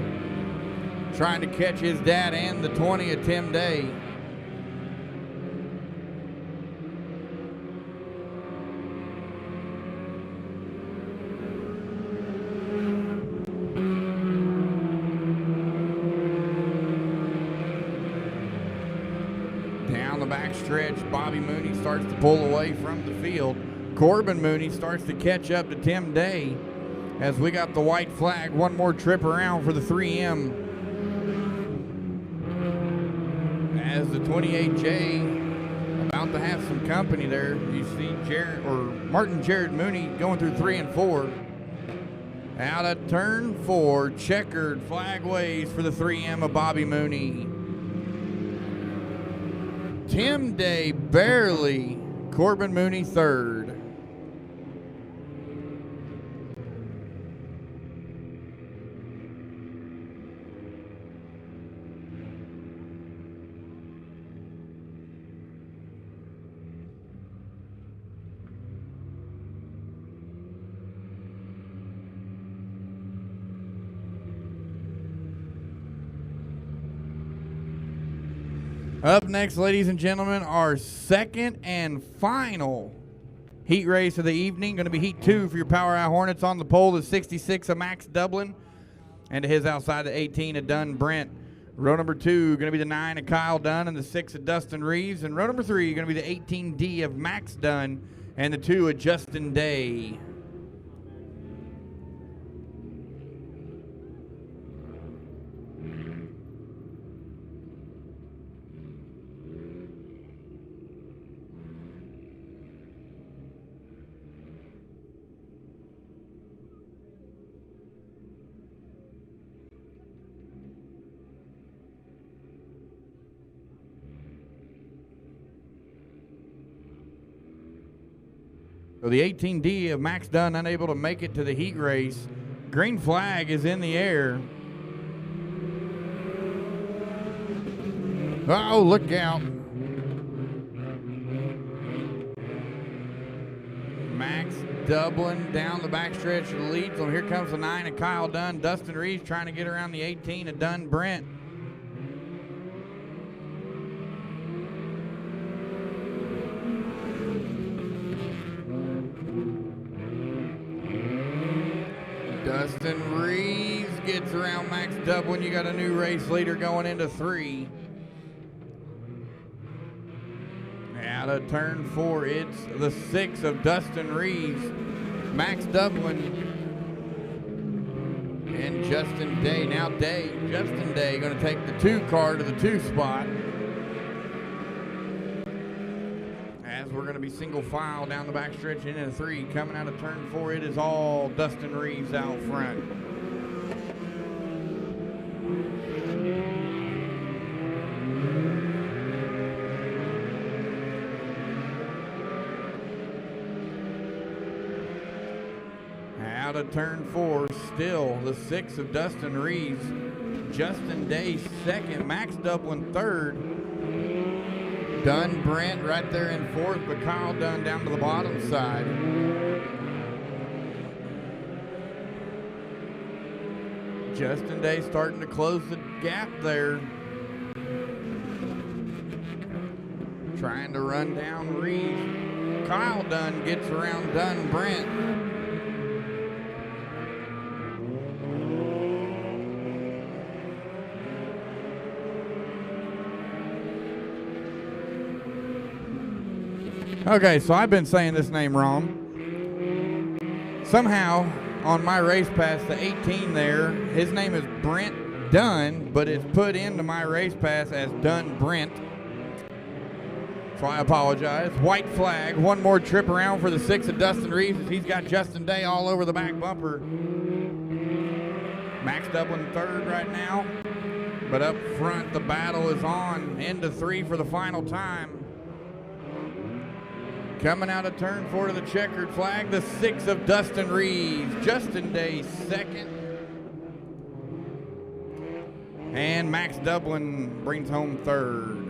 trying to catch his dad and the 20 of Tim Day. Down the backstretch, Bobby Mooney starts to pull away from the field. Corbin Mooney starts to catch up to Tim Day as we got the white flag. One more trip around for the 3M. As the 28J about to have some company there. You see Martin Jared Mooney going through 3 and 4. Out of turn 4, checkered flag waves for the 3M of Bobby Mooney. Tim Day barely, Corbin Mooney third. Up next, ladies and gentlemen, our second and final heat race of the evening. Going to be heat 2 for your POWRi Hornets. On the pole, the 66 of Max Dublin, and to his outside, the 18 of Dunn Brent. Row number 2 going to be the 9 of Kyle Dunn and the 6 of Dustin Reeves. And row number 3 going to be the 18D of Max Dunn and the 2 of Justin Day. So the 18D of Max Dunn unable to make it to the heat race. Green flag is in the air. Oh, look out. Max Dublin down the backstretch leads them. Here comes the 9 of Kyle Dunn. Dustin Reeves trying to get around the 18 of Dunn Brent. Dustin Reeves gets around Max Dublin. You got a new race leader going into 3. Out of turn 4, it's the 6 of Dustin Reeves, Max Dublin, and Justin Day. Now Justin Day going to take the 2 car to the 2 spot. As we're going to be single file down the backstretch into 3. Coming out of turn 4, it is all Dustin Reeves out front. Out of turn 4, still the 6 of Dustin Reeves. Justin Day second, Max Dublin third. Dunn Brent right there in 4th, but Kyle Dunn down to the bottom side. Justin Day starting to close the gap there. Trying to run down Reeves. Kyle Dunn gets around Dunn Brent. Okay, so I've been saying this name wrong. Somehow, on my race pass, the 18 there, his name is Brent Dunn, but it's put into my race pass as Dunn Brent. So I apologize. White flag. One more trip around for the 6 of Dustin Reeves. He's got Justin Day all over the back bumper. Max Dublin third right now. But up front, the battle is on. Into 3 for the final time. Coming out of turn 4 to the checkered flag, the 6 of Dustin Reeves. Justin Day second. And Max Dublin brings home third.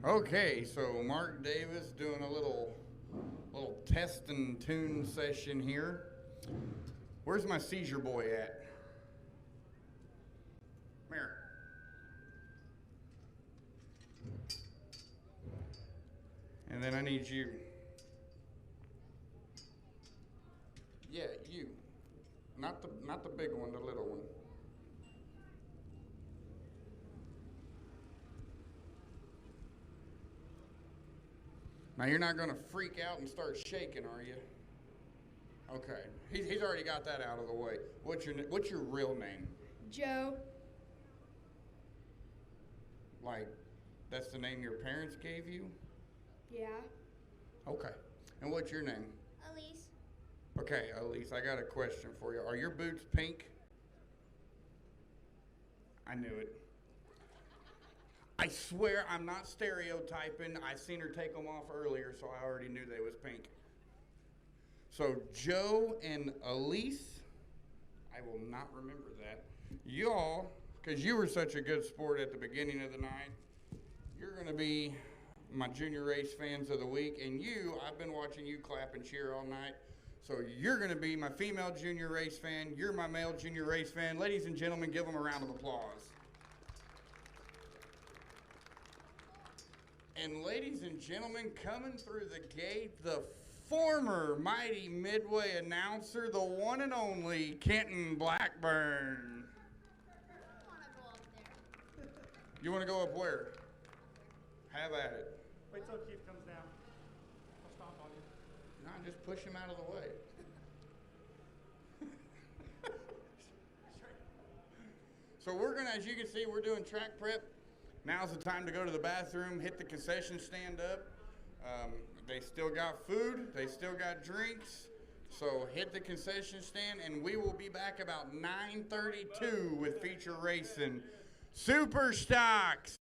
Okay, so Mark Davis doing a little test and tune session here. Where's my seizure boy at? Come here. And then I need you. Yeah, you. Not the big one, the little one. Now you're not going to freak out and start shaking, are you? Okay, he's already got that out of the way. What's your real name? Joe. Like, that's the name your parents gave you? Yeah. Okay. And what's your name? Elise. Okay, Elise, I got a question for you. Are your boots pink? I knew it. I swear I'm not stereotyping. I seen her take them off earlier, so I already knew they was pink. So Joe and Elise, I will not remember that. Y'all, because you were such a good sport at the beginning of the night, you're going to be my junior race fans of the week. And you, I've been watching you clap and cheer all night. So you're going to be my female junior race fan. You're my male junior race fan. Ladies and gentlemen, give them a round of applause. And ladies and gentlemen, coming through the gate, the former Mighty Midway announcer, the one and only Kenton Blackburn. You want to go up where? Have at it. Wait till Keith comes down. I'll stomp on you. No, just push him out of the way. So we're gonna, as you can see, we're doing track prep. Now's the time to go to the bathroom, hit the concession stand up. They still got food, they still got drinks. So hit the concession stand, and we will be back about 9:32 with feature racing super stocks.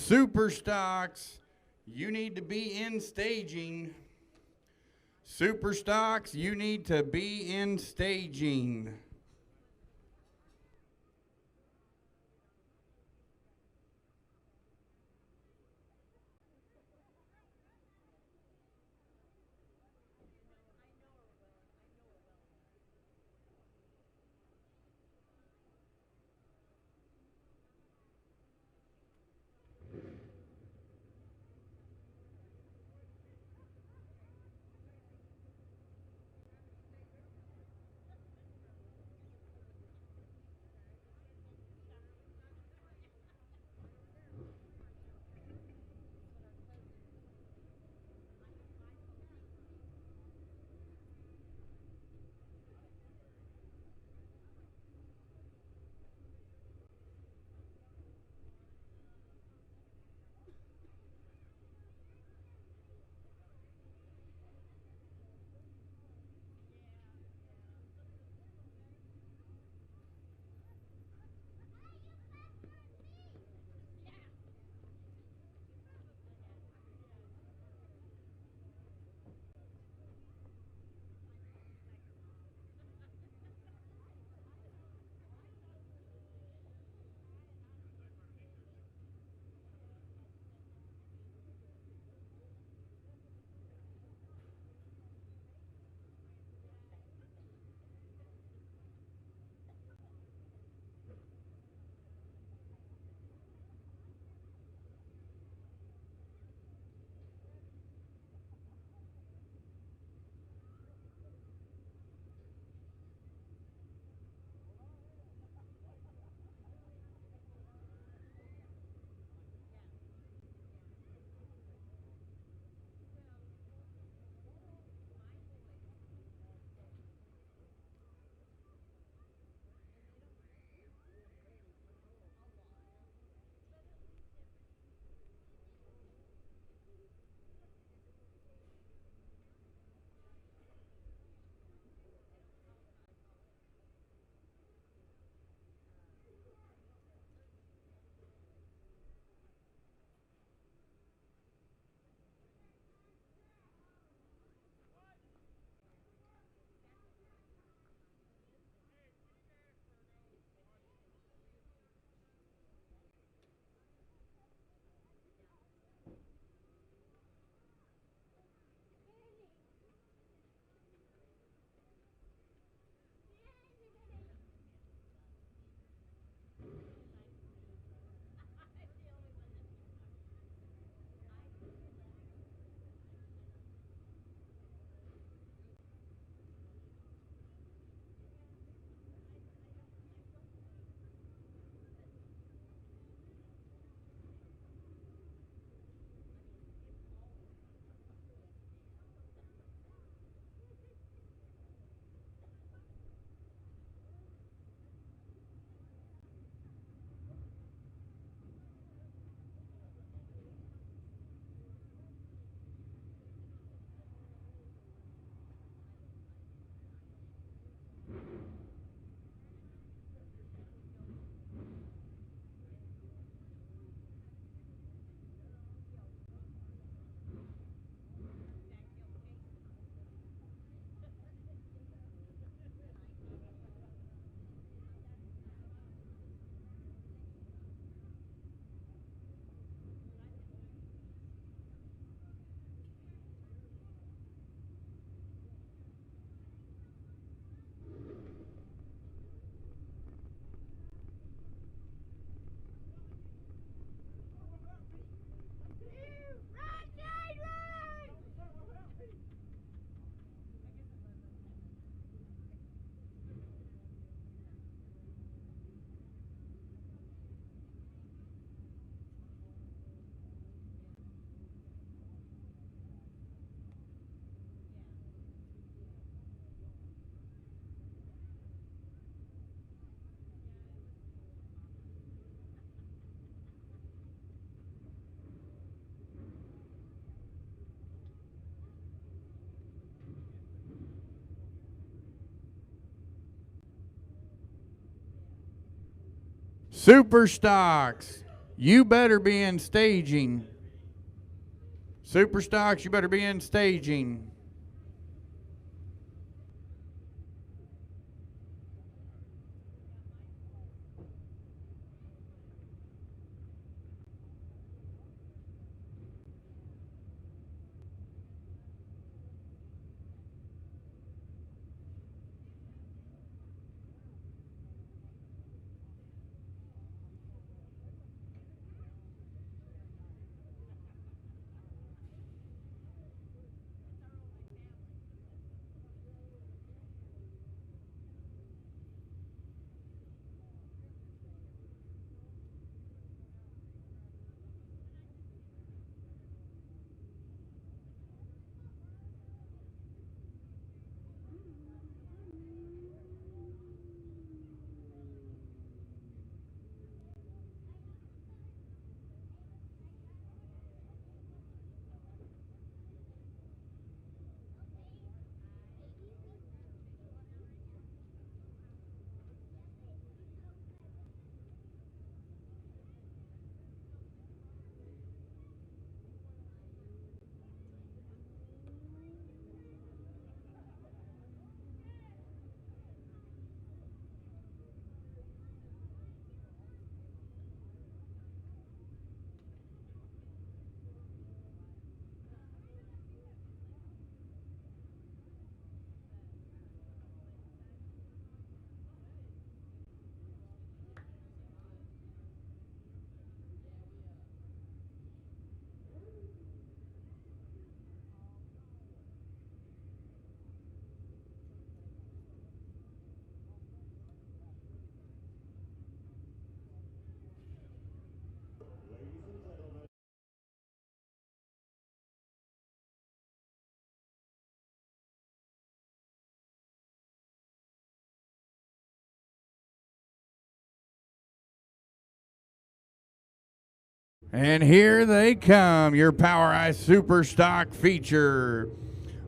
Super stocks, you need to be in staging. Super stocks, you need to be in staging. Super stocks, You better be in staging. Super stocks, you better be in staging. And here they come, your POWRi Super Stock feature.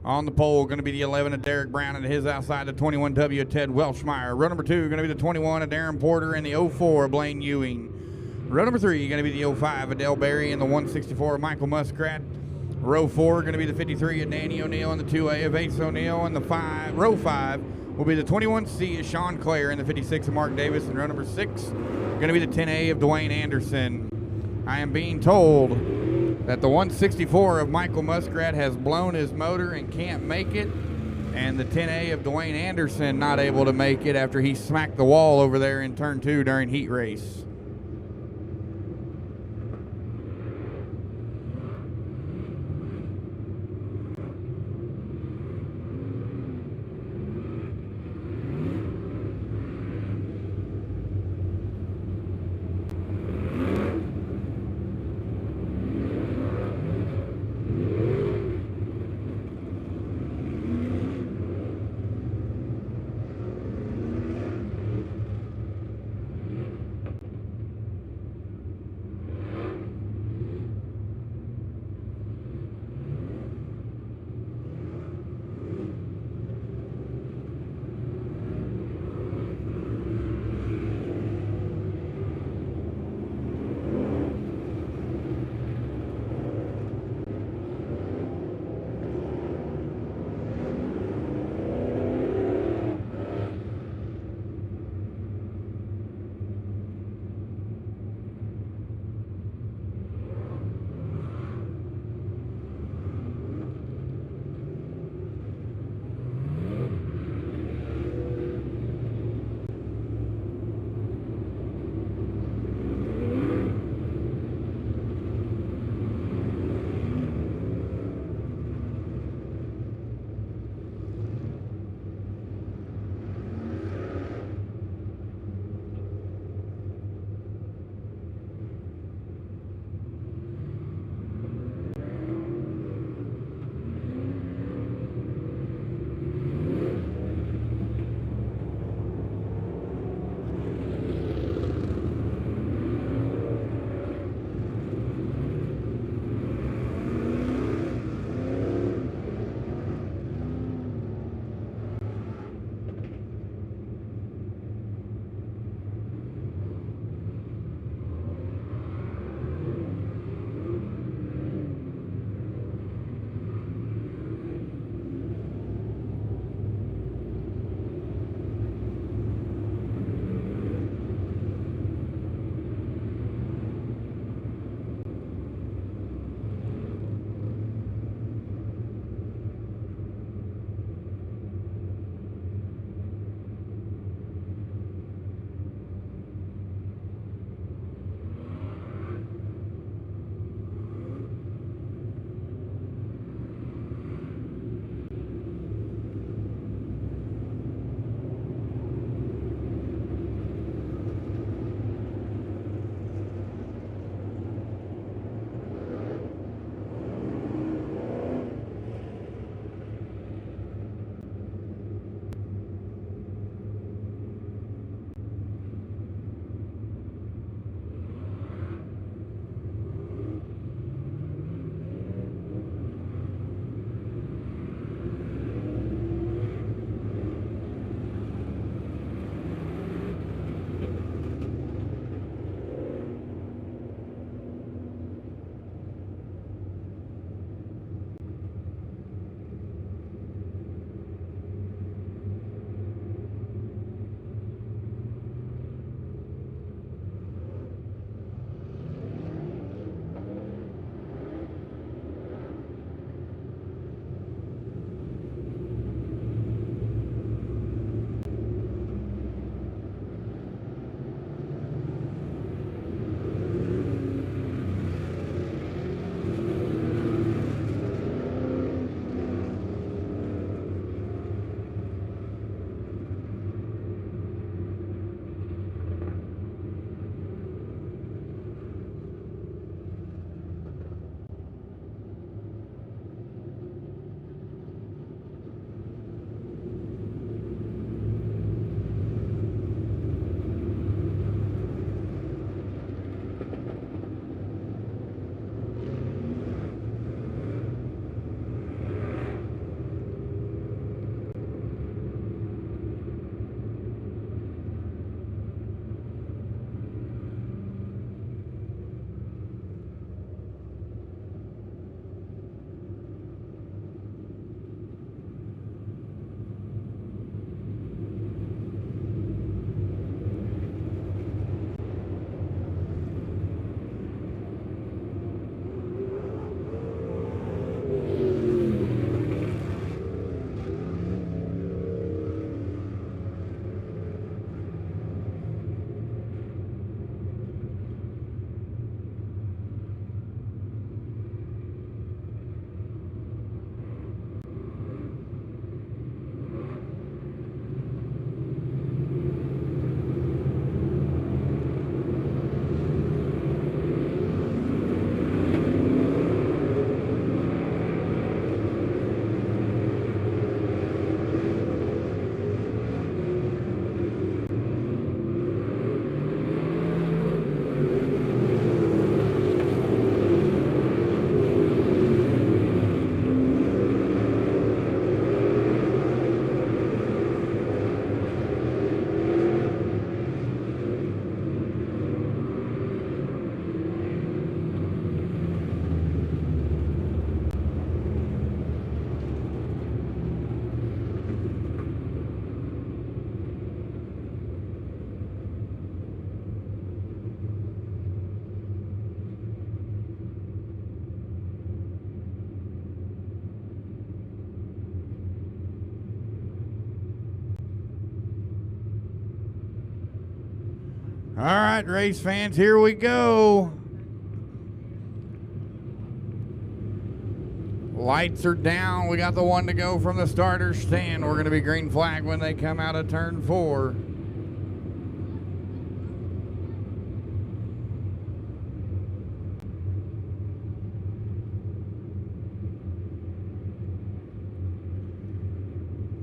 On the pole, going to be the 11 of Derek Brown and his outside, the 21W of Ted Welshmeyer. Row number 2, going to be the 21 of Darren Porter and the 04 of Blaine Ewing. Row number 3, going to be the 05 of Dale Berry and the 164 of Michael Muskrat. Row 4, going to be the 53 of Danny O'Neill and the 2A of Ace O'Neill. And row 5 will be the 21C of Sean Clare and the 56 of Mark Davis. And row number 6, going to be the 10A of Dwayne Anderson. I am being told that the 164 of Michael Muskrat has blown his motor and can't make it, and the 10A of Dwayne Anderson not able to make it after he smacked the wall over there in turn 2 during heat race. All right, race fans, here we go. Lights are down. We got the one to go from the starter stand. We're going to be green flag when they come out of turn 4.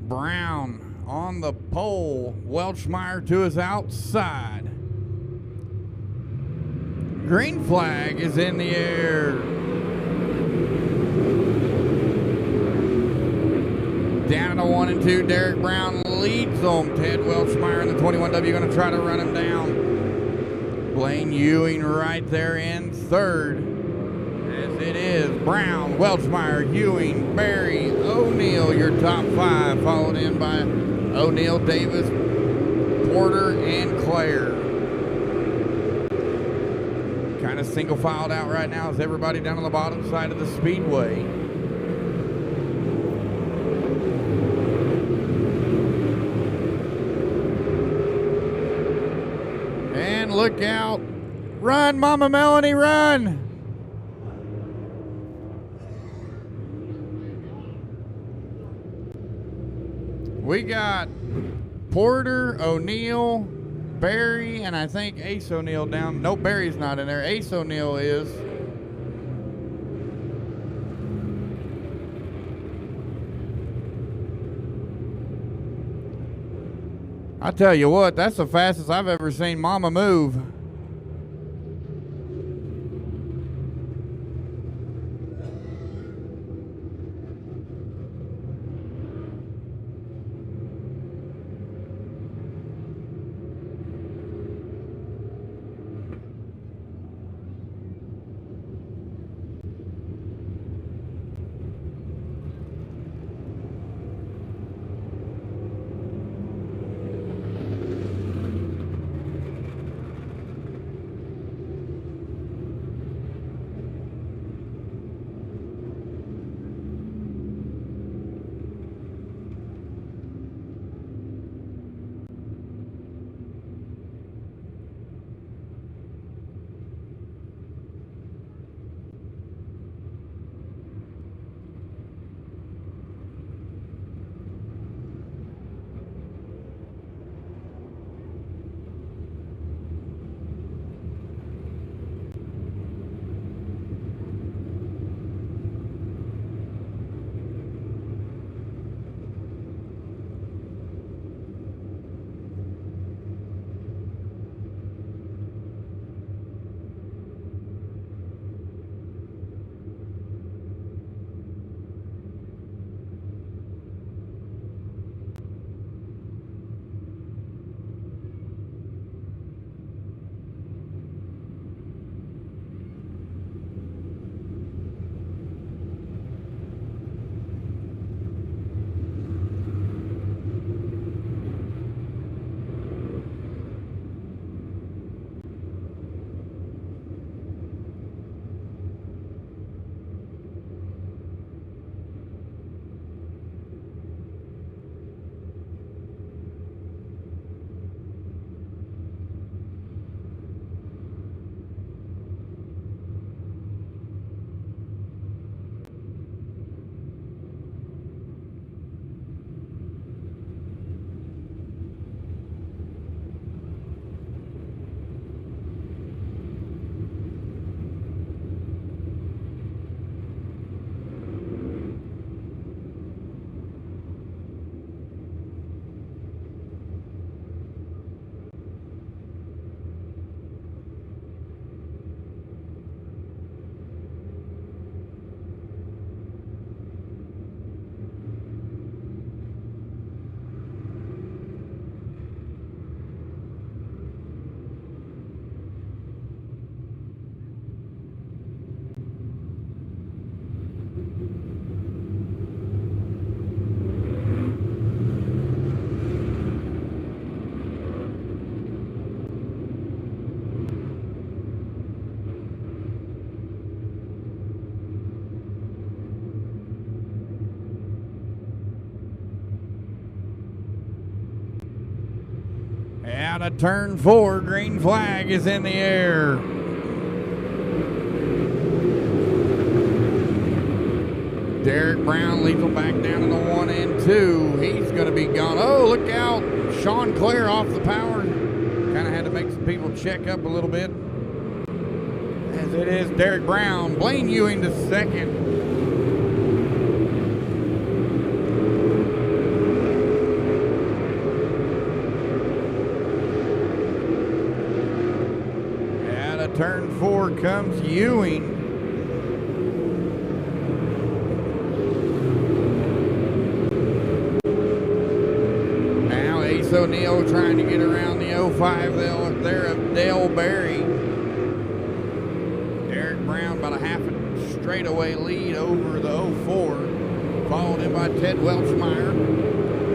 Brown on the pole. Welchmeyer to his outside. Green flag is in the air. Down to 1 and 2. Derek Brown leads them. Ted Welchmeyer in the 21W going to try to run him down. Blaine Ewing right there in third. As it is Brown, Welchmeyer, Ewing, Barry, O'Neill, your top 5, followed in by O'Neill, Davis, Porter, and Claire. Kind of single filed out right now as everybody down on the bottom side of the Speedway. And look out. Run, Mama Melanie, run. We got Porter, O'Neill, Barry, and I think Ace O'Neill down. No, Barry's not in there. Ace O'Neill is. I tell you what, that's the fastest I've ever seen Mama move. Out of turn 4, green flag is in the air. Derek Brown leads him back down to the 1 and 2. He's going to be gone. Oh, look out. Sean Clare off the power. Kind of had to make some people check up a little bit. As it is Derek Brown. Blaine Ewing to second. Out of turn 4 comes Ewing. O'Neal trying to get around the 05 there of Dale Berry. Derek Brown about a half a straightaway lead over the 04. Followed in by Ted Welchmeyer.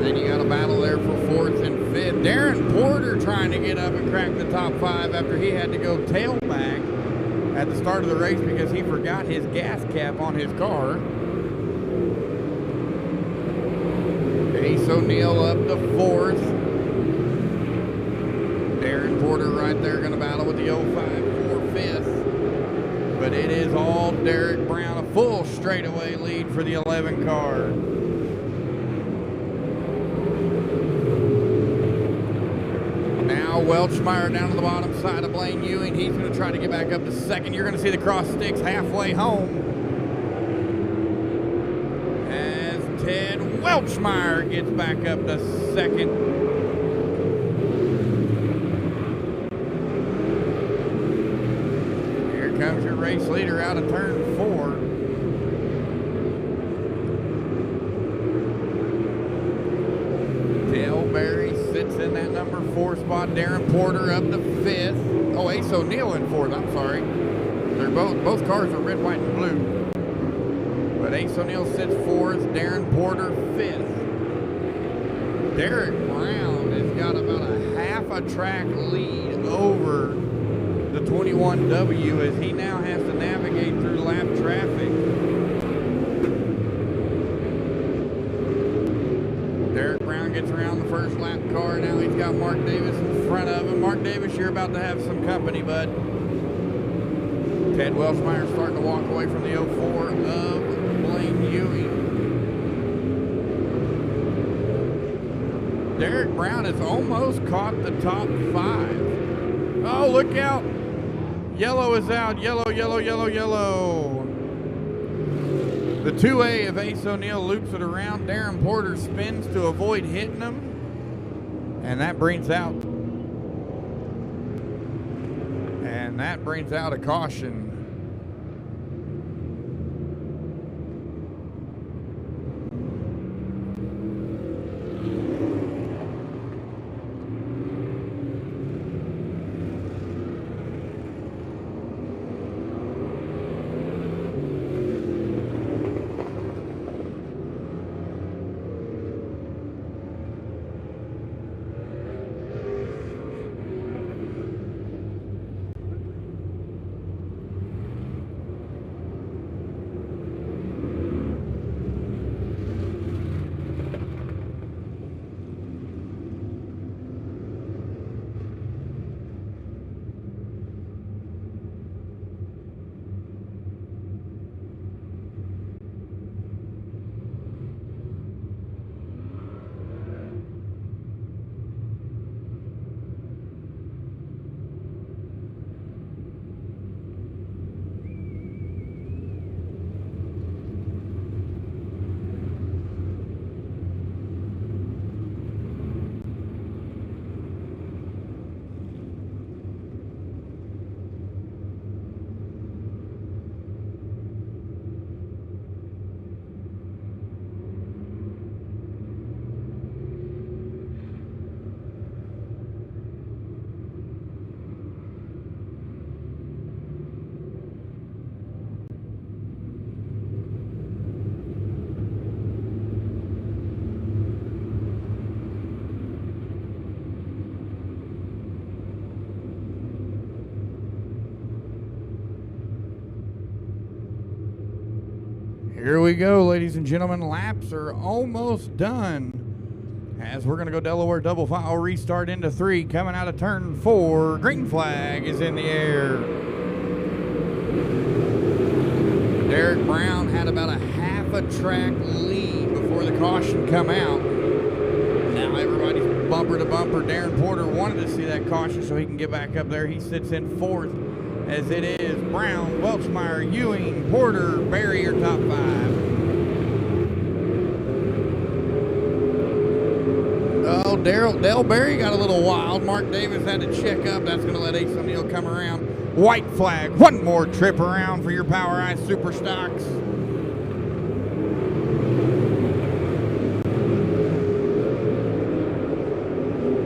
Then you got a battle there for 4th and 5th. Darren Porter trying to get up and crack the top 5 after he had to go tailback at the start of the race because he forgot his gas cap on his car. Ace O'Neal up to 4th. Darren Porter right there going to battle with the 05 for 5th. But it is all Derek Brown, a full straightaway lead for the 11 car. Now Welchmeyer down to the bottom side of Blaine Ewing. He's going to try to get back up to second. You're going to see the cross sticks halfway home. As Ted Welchmeyer gets back up to second. Comes your race leader out of turn 4. Dale Berry sits in that number 4 spot. Darren Porter up to 5th. Oh, Ace O'Neal in 4th. I'm sorry. They're both cars are red, white, and blue. But Ace O'Neal sits 4th. Darren Porter 5th. Derek Brown has got about a half a track lead over the 21W as he now has to navigate through lap traffic. Derek Brown gets around the first lap car. Now he's got Mark Davis in front of him. Mark Davis, you're about to have some company, bud. Ted Welchmeyer starting to walk away from the 04 of Blaine Ewing. Derek Brown has almost caught the top 5. Oh, look out. Yellow is out. Yellow, yellow, yellow, yellow. The 2A of Ace O'Neal loops it around. Darren Porter spins to avoid hitting him. And that brings out. And that brings out a caution. Here we go, ladies and gentlemen. Laps are almost done as we're going to go Delaware double file restart into 3. Coming out of turn 4, green flag is in the air. Derek Brown had about a half a track lead before the caution come out. Now everybody's bumper to bumper. Darren Porter wanted to see that caution so he can get back up there. He sits in 4th as it is Brown, Welchmeyer, Ewing, Porter, Berry are top 5. Oh, Dale Berry got a little wild. Mark Davis had to check up. That's going to let Ace O'Neill come around. White flag. One more trip around for your POWRi Super Stocks.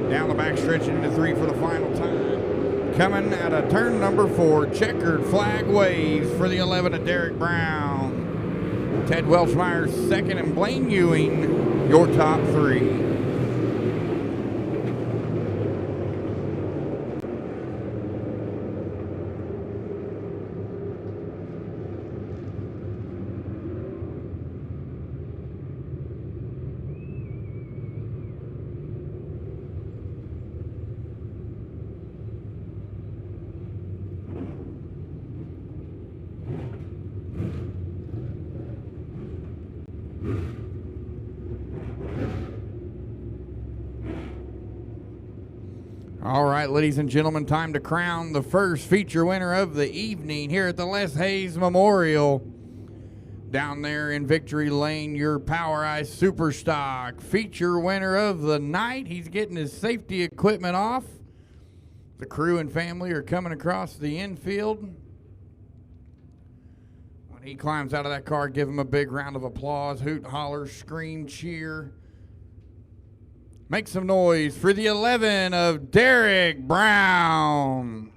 Down the back stretch into 3 for the final time. Coming out of turn number 4, checkered flag waves for the 11 of Derek Brown. Ted Welchmeyer 2nd and Blaine Ewing, your top 3. All right, ladies and gentlemen, time to crown the first feature winner of the evening here at the Les Hayes Memorial. Down there in Victory Lane, your POWRi Superstock feature winner of the night. He's getting his safety equipment off. The crew and family are coming across the infield. When he climbs out of that car, give him a big round of applause. Hoot, holler, scream, cheer. Make some noise for the 11 of Derek Brown.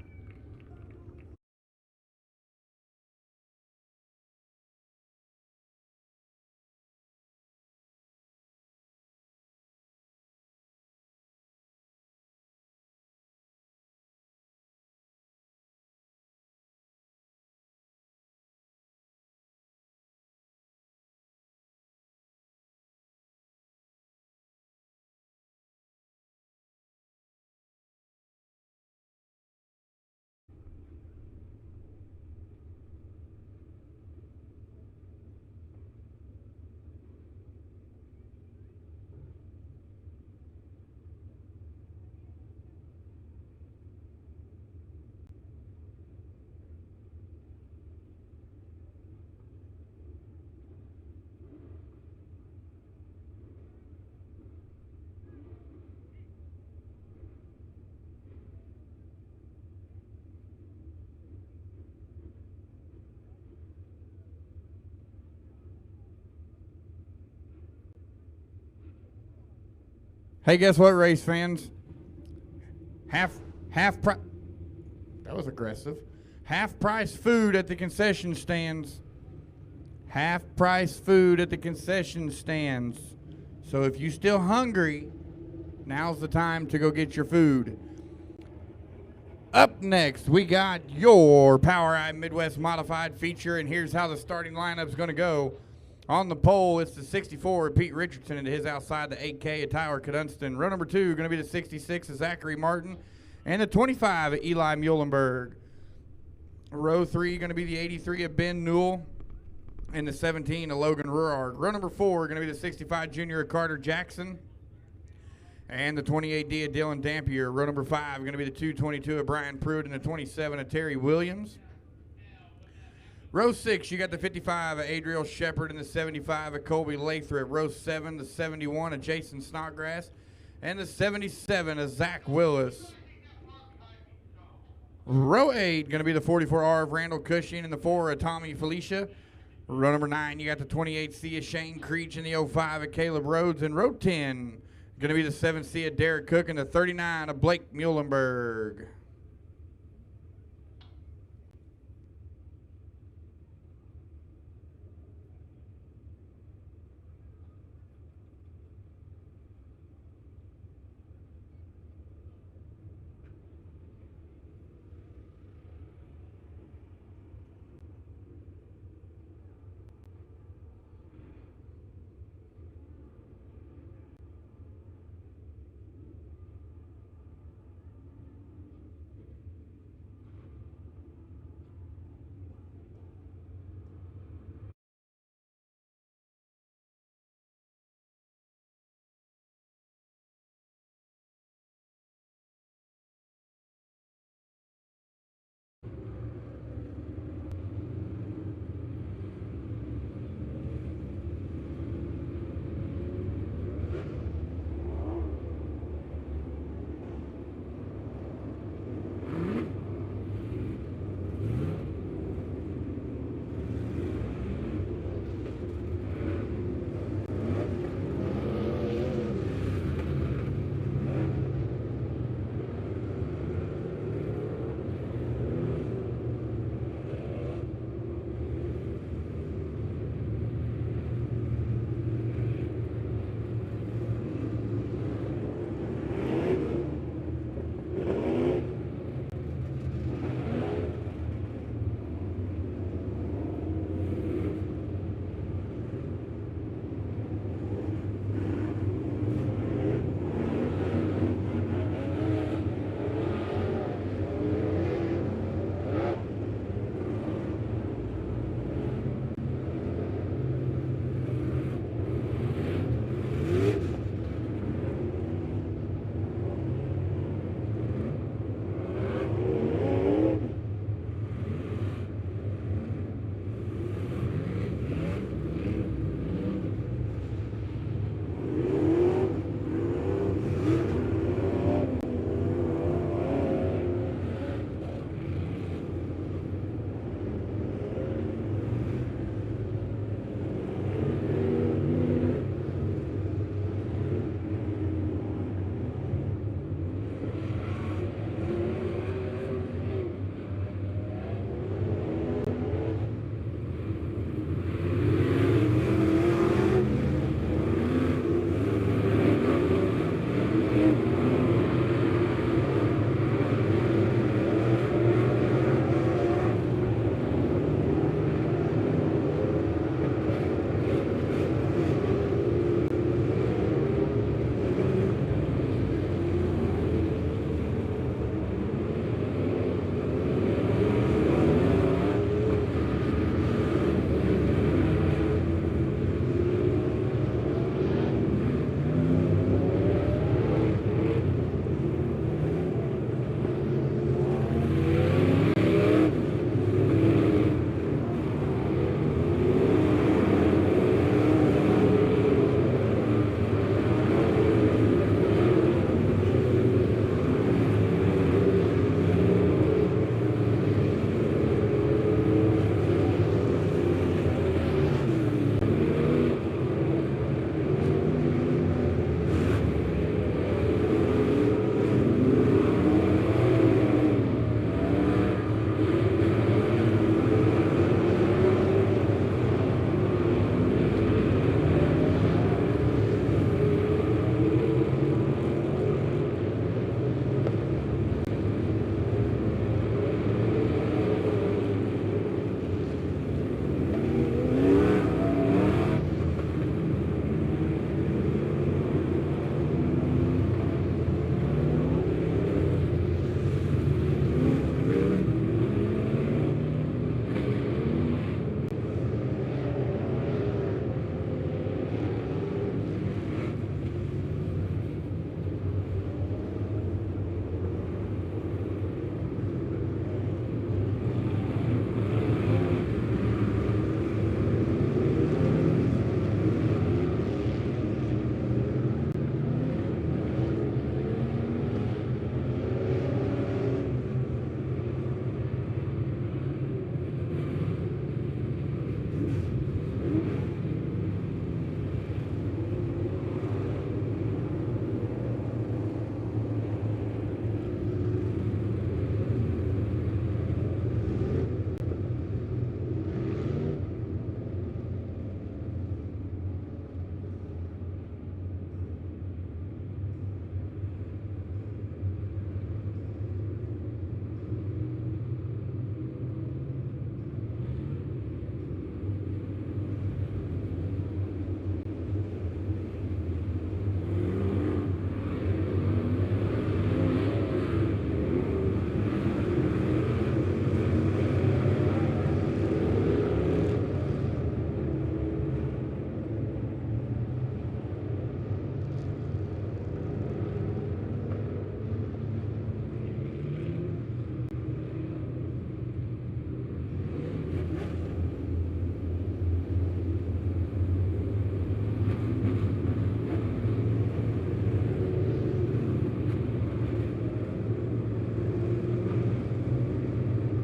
Hey, guess what, race fans? Half price. That was aggressive. Half price food at the concession stands. Half price food at the concession stands. So if you're still hungry, now's the time to go get your food. Up next, we got your POWRi Midwest Modified feature, and here's how the starting lineup's going to go. On the pole, it's the 64 of Pete Richardson and his outside, the 8K of Tyler Cadunston. Row number 2 going to be the 66 of Zachary Martin and the 25 of Eli Muhlenberg. Row 3 going to be the 83 of Ben Newell and the 17 of Logan Ruarg. Row number 4 going to be the 65 junior of Carter Jackson and the 28D of Dylan Dampier. Row number 5 going to be the 222 of Brian Pruitt and the 27 of Terry Williams. Row 6, you got the 55 of Adriel Shepard and the 75 of Colby Lathrop. Row 7, the 71 of Jason Snodgrass and the 77 of Zach Willis. Row 8, going to be the 44R of Randall Cushing and the 4 of Tommy Felicia. Row number 9, you got the 28C of Shane Creech and the 05 of Caleb Rhodes. And row 10, going to be the 7C of Derek Cook and the 39 of Blake Muhlenberg.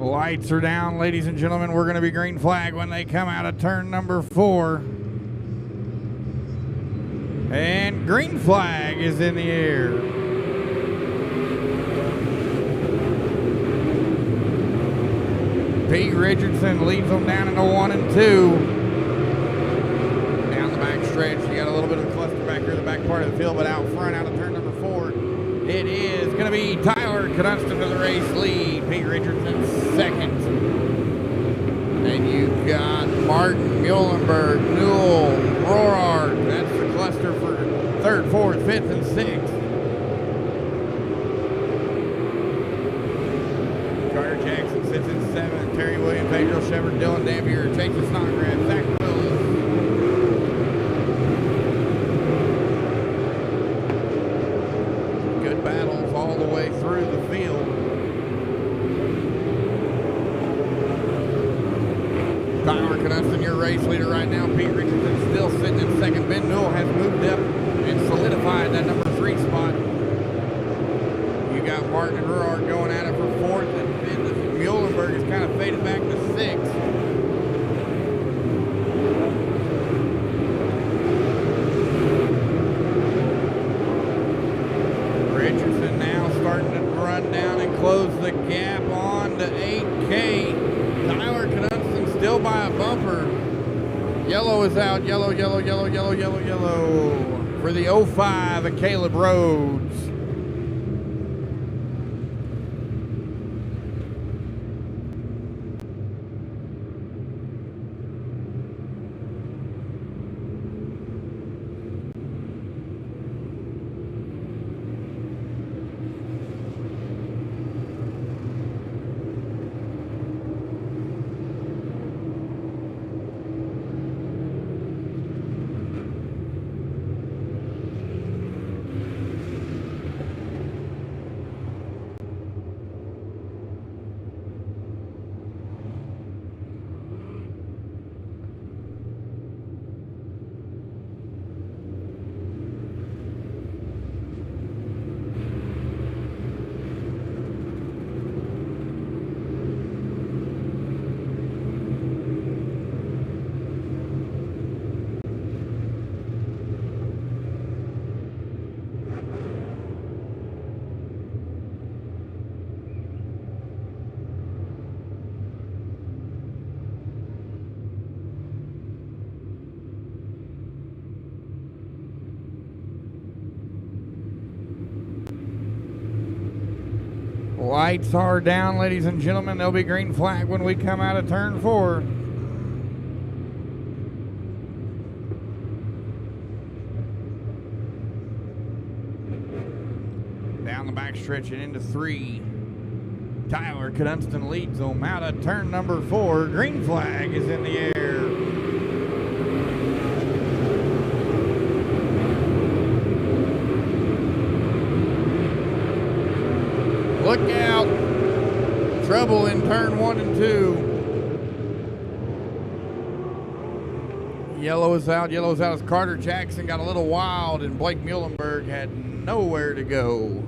Lights are down, ladies and gentlemen. We're going to be green flag when they come out of turn number 4. And green flag is in the air. Pete Richardson leads them down into 1 and 2. Down the back stretch, you got a little bit of a cluster back here in the back part of the field, but out front, out of turn number 4, it is going to be Tyler Knudston to the race lead. Pete Richardson second. Then you've got Martin Muhlenberg, Newell, Rohrart. That's the cluster for 3rd, 4th, 5th, and 6th. Carter Jackson sits in 7th. Terry Williams, Pedro Shepard, Dylan Dampier, Jason Snodgrass, Zach Willis. Good battles all the way through the field. Tyler Knudston, your race leader right now. Pete Richardson still sitting in 2nd. Ben Newell has moved up and solidified that number 3 spot. You got Martin and Rohrart going at it for 4th, and Muhlenberg has kind of faded back to 6th. Richardson now starting to run down and close the gap on to 8K. Tyler Knudston still by a bumper. Yellow is out. Yellow, yellow, yellow, yellow, yellow, yellow. For the 05 of Caleb Rhodes. Lights are down, ladies and gentlemen. There'll be green flag when we come out of turn 4. Down the back stretch and into 3. Tyler Knudston leads them out of turn number 4. Green flag is in the air. Look out. Trouble in turn 1 and 2. Yellow is out. Yellow is out as Carter Jackson got a little wild and Blake Muhlenberg had nowhere to go.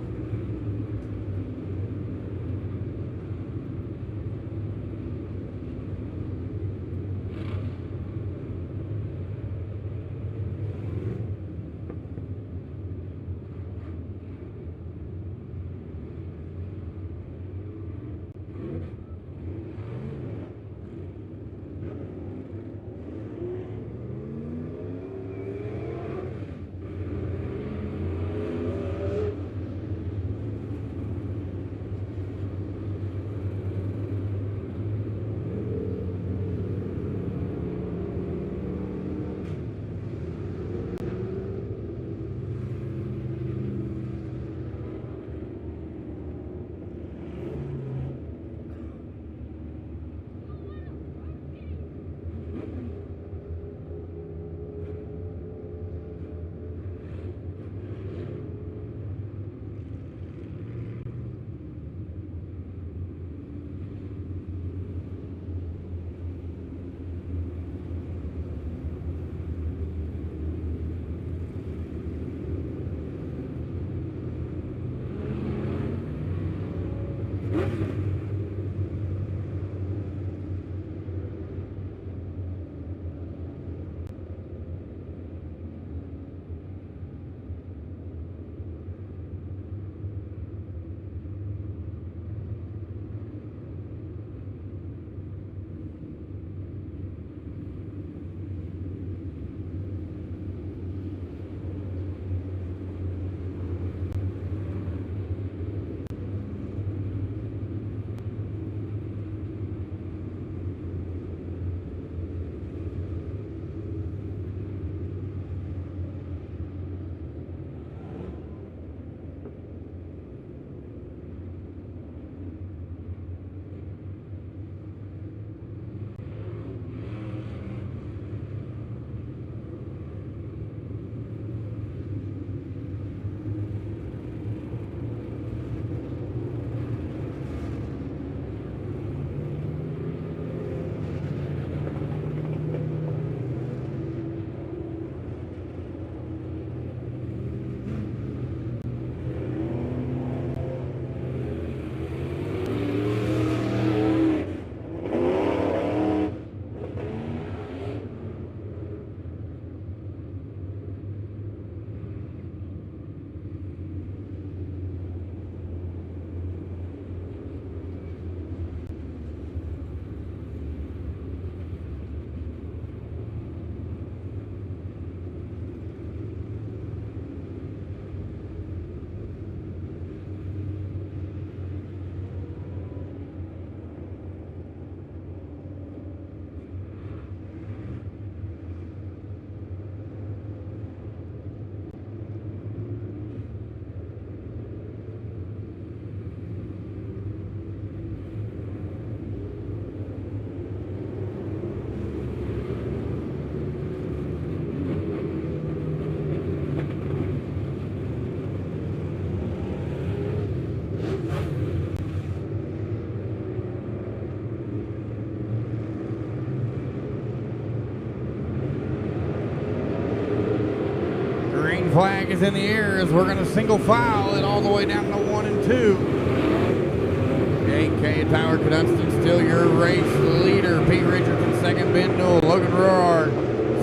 flag is in the air as we're going to single file it all the way down to 1 and 2. 8K Tyler Cadunston still your race leader. Pete Richardson second, Ben Newell, Logan Roar,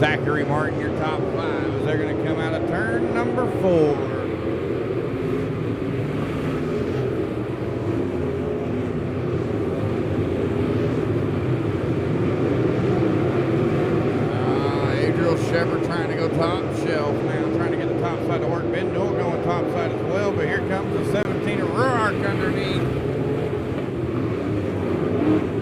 Zachary Martin your top 5 as they're going to come out of turn number 4. Shepard trying to go top shelf now, trying to get the top side to work. Ben Newell going top side as well, but here comes the 17 of Ruark underneath.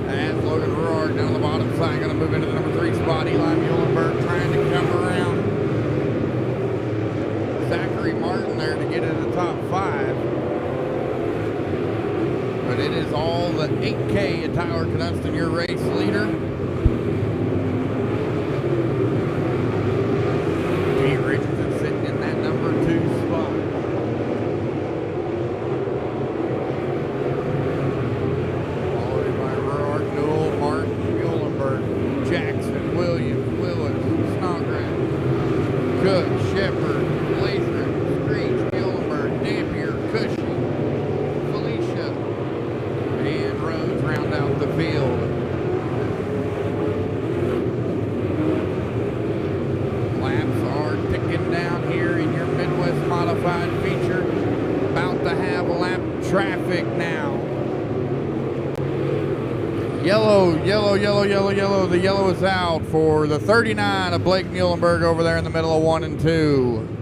As Logan Ruark down the bottom side, going to move into the number 3 spot. Eli Muhlenberg trying to come around Zachary Martin there to get in the top 5. But it is all the 8K at Tyler Cadunston, your race leader. Yellow. The yellow is out for the 39 of Blake Muhlenberg over there in the middle of 1 and 2.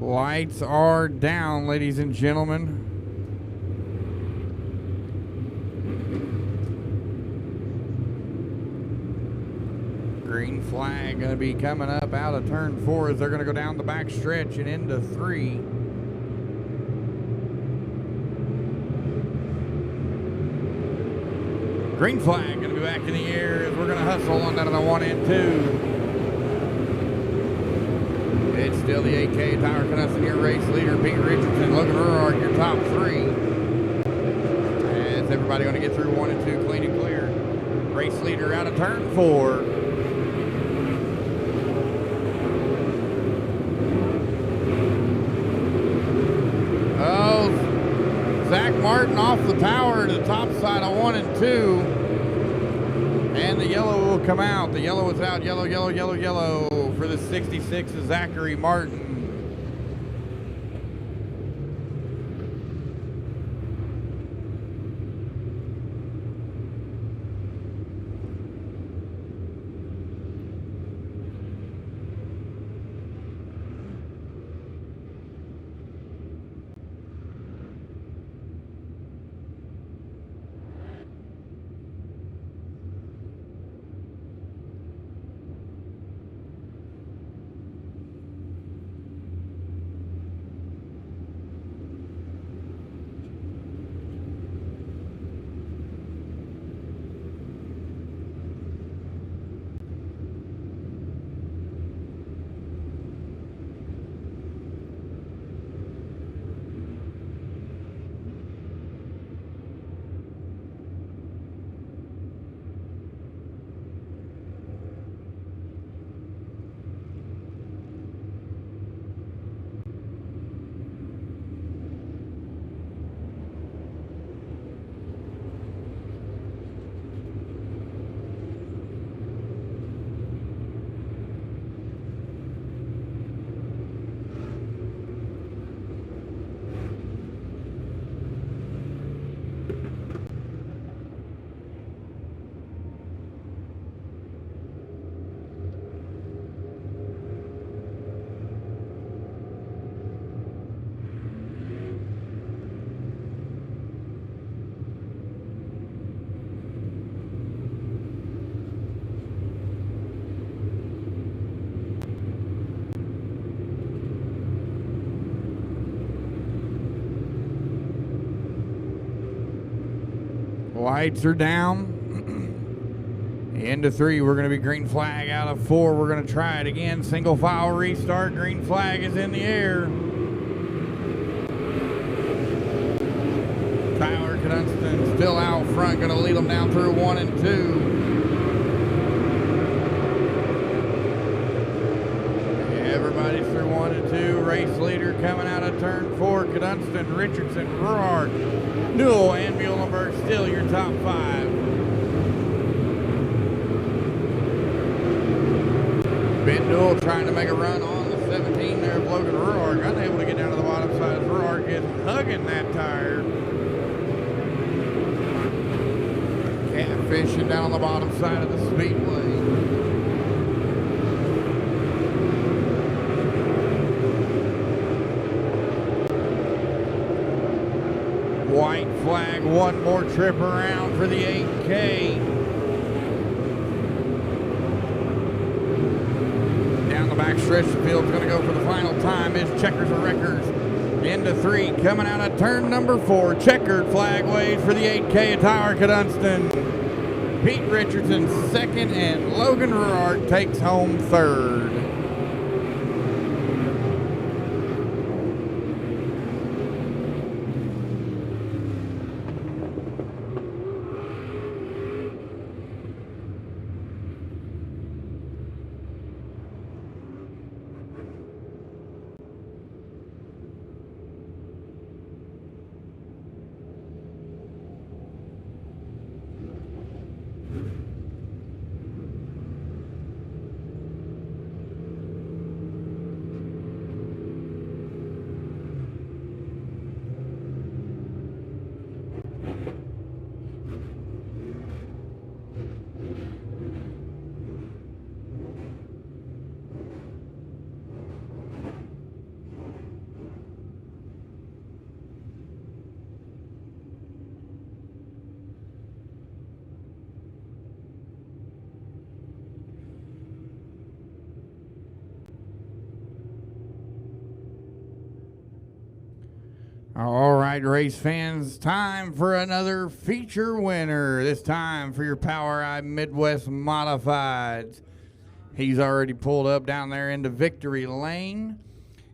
Lights are down, ladies and gentlemen. Green flag going to be coming up out of turn 4 as they're going to go down the back stretch and into 3. Green flag going to be back in the air as we're going to hustle on down to the 1 and 2. It's still the 8K Tyler Cadunston, your race leader. Pete Richardson, Logan Ruark, your top 3. As everybody going to get through 1 and 2 clean and clear. Race leader out of turn 4. Oh, Zach Martin off the tower to the top side of 1 and 2. And the yellow will come out. The yellow is out. Yellow for the 66 of Zachary Martin. Lights are down. Into 3, we're going to be green flag. Out of 4, we're going to try it again. Single file restart. Green flag is in the air. Tyler Knudston still out front, going to lead them down through 1 and 2. Everybody's through 1 and 2. Race leader coming out of turn 4. Knudston, Richardson, Gerard, Newell, and Muhlenberg still your top 5. Ben Newell trying to make a run on the 17 there of Logan Ruark. Unable to get down to the bottom side as Ruark is hugging that tire. Catfishing down on the bottom side of the Speedway. White flag, one more trip around for the 8K. Down the back stretch, the field's going to go for the final time. Is Checkers or Wreckers into 3, coming out of turn number 4. Checkered flag waves for the 8K of Tyler Knudston. Pete Richardson 2nd, and Logan Ruark takes home 3rd. All right, race fans, time for another feature winner. This time for your POWRi Midwest Modifieds. He's already pulled up down there into victory lane.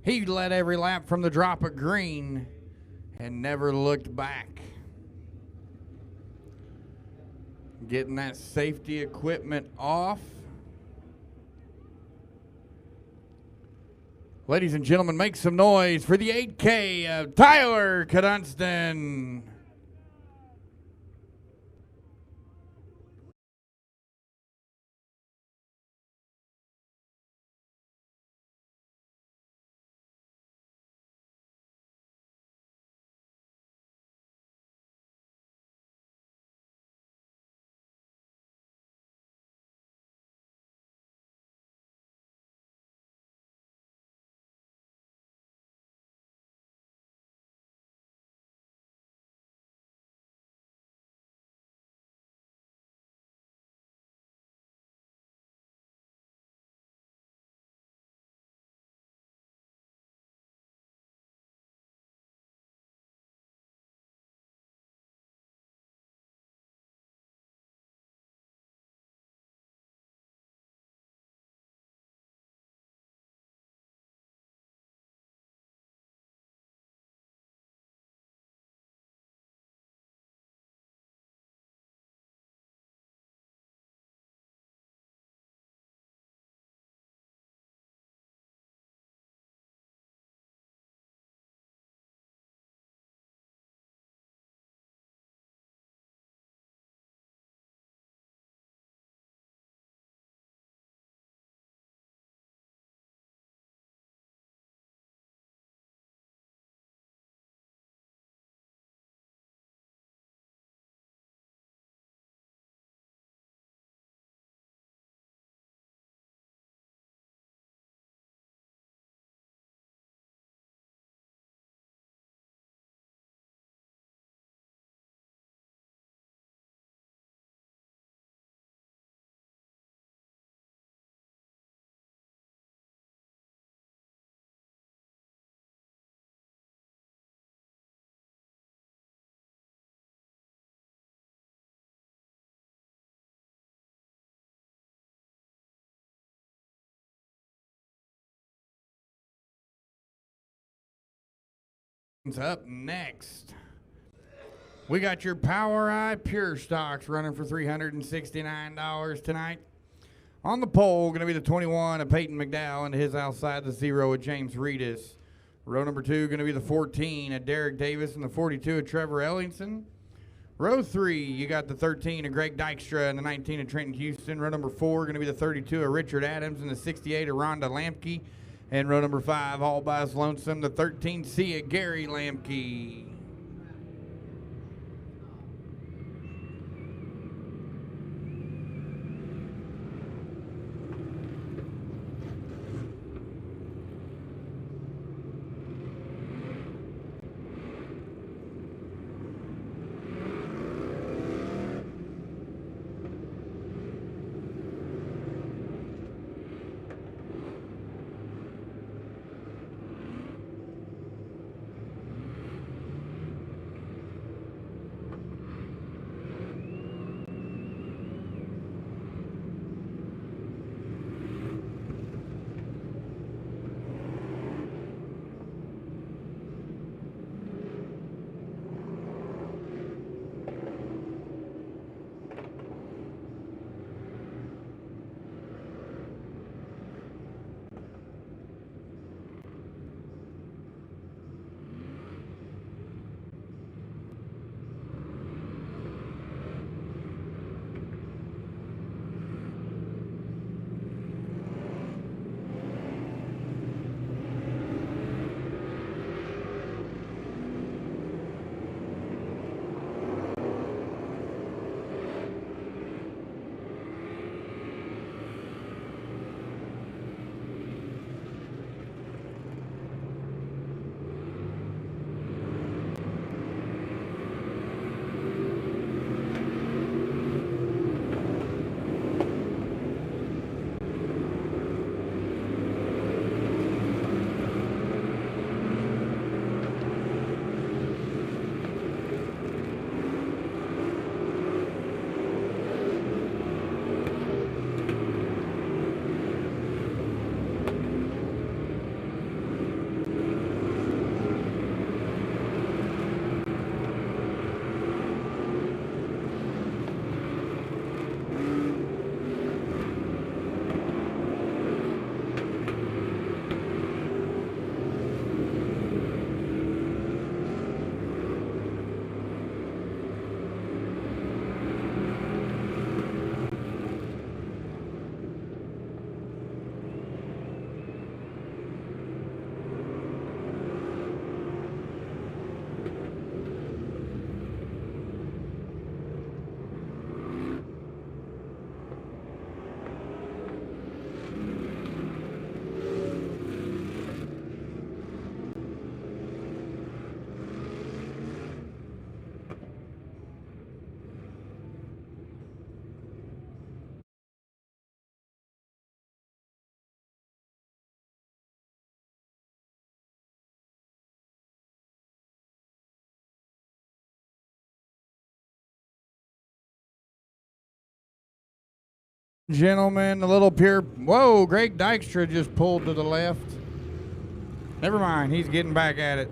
He led every lap from the drop of green and never looked back. Getting that safety equipment off. Ladies and gentlemen, make some noise for the 8K of Tyler Knudston. Up next, we got your POWRi Pure Stocks running for $369 tonight. On the pole, going to be the 21 of Peyton McDowell and his outside the 0 of James Reedus. Row number 2 going to be the 14 of Derek Davis and the 42 of Trevor Ellingson. Row 3, you got the 13 of Greg Dykstra and the 19 of Trenton Houston. Row number 4 going to be the 32 of Richard Adams and the 68 of Rhonda Lampke. And row number 5, all by his lonesome, the 13C of Gary Lampke. Gentlemen, a little pure. Whoa, Greg Dykstra just pulled to the left. Never mind, he's getting back at it.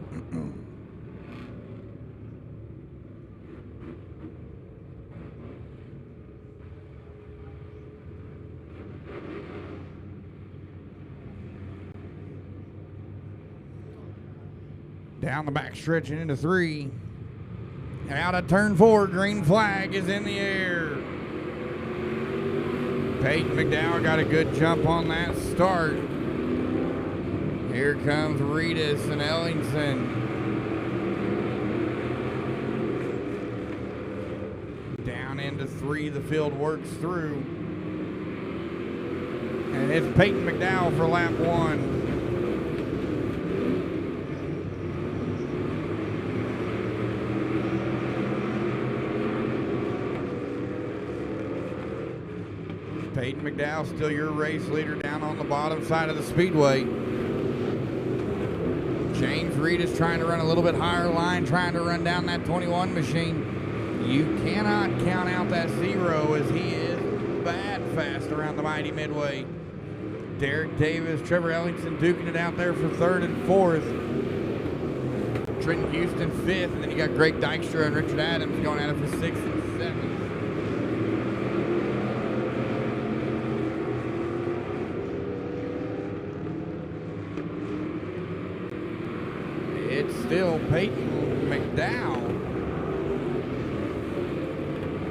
Down the back stretch and into 3. Out of turn 4, green flag is in the air. Peyton McDowell got a good jump on that start. Here comes Reedus and Ellingson. Down into 3, the field works through. And it's Peyton McDowell for lap 1. Peyton McDowell, still your race leader down on the bottom side of the Speedway. James Reedus trying to run a little bit higher line, trying to run down that 21 machine. You cannot count out that 0 as he is bad fast around the mighty midway. Derek Davis, Trevor Ellingson duking it out there for 3rd and 4th. Trenton Houston 5th, and then you got Greg Dykstra and Richard Adams going at it for 6th and 7th. It's still Peyton McDowell.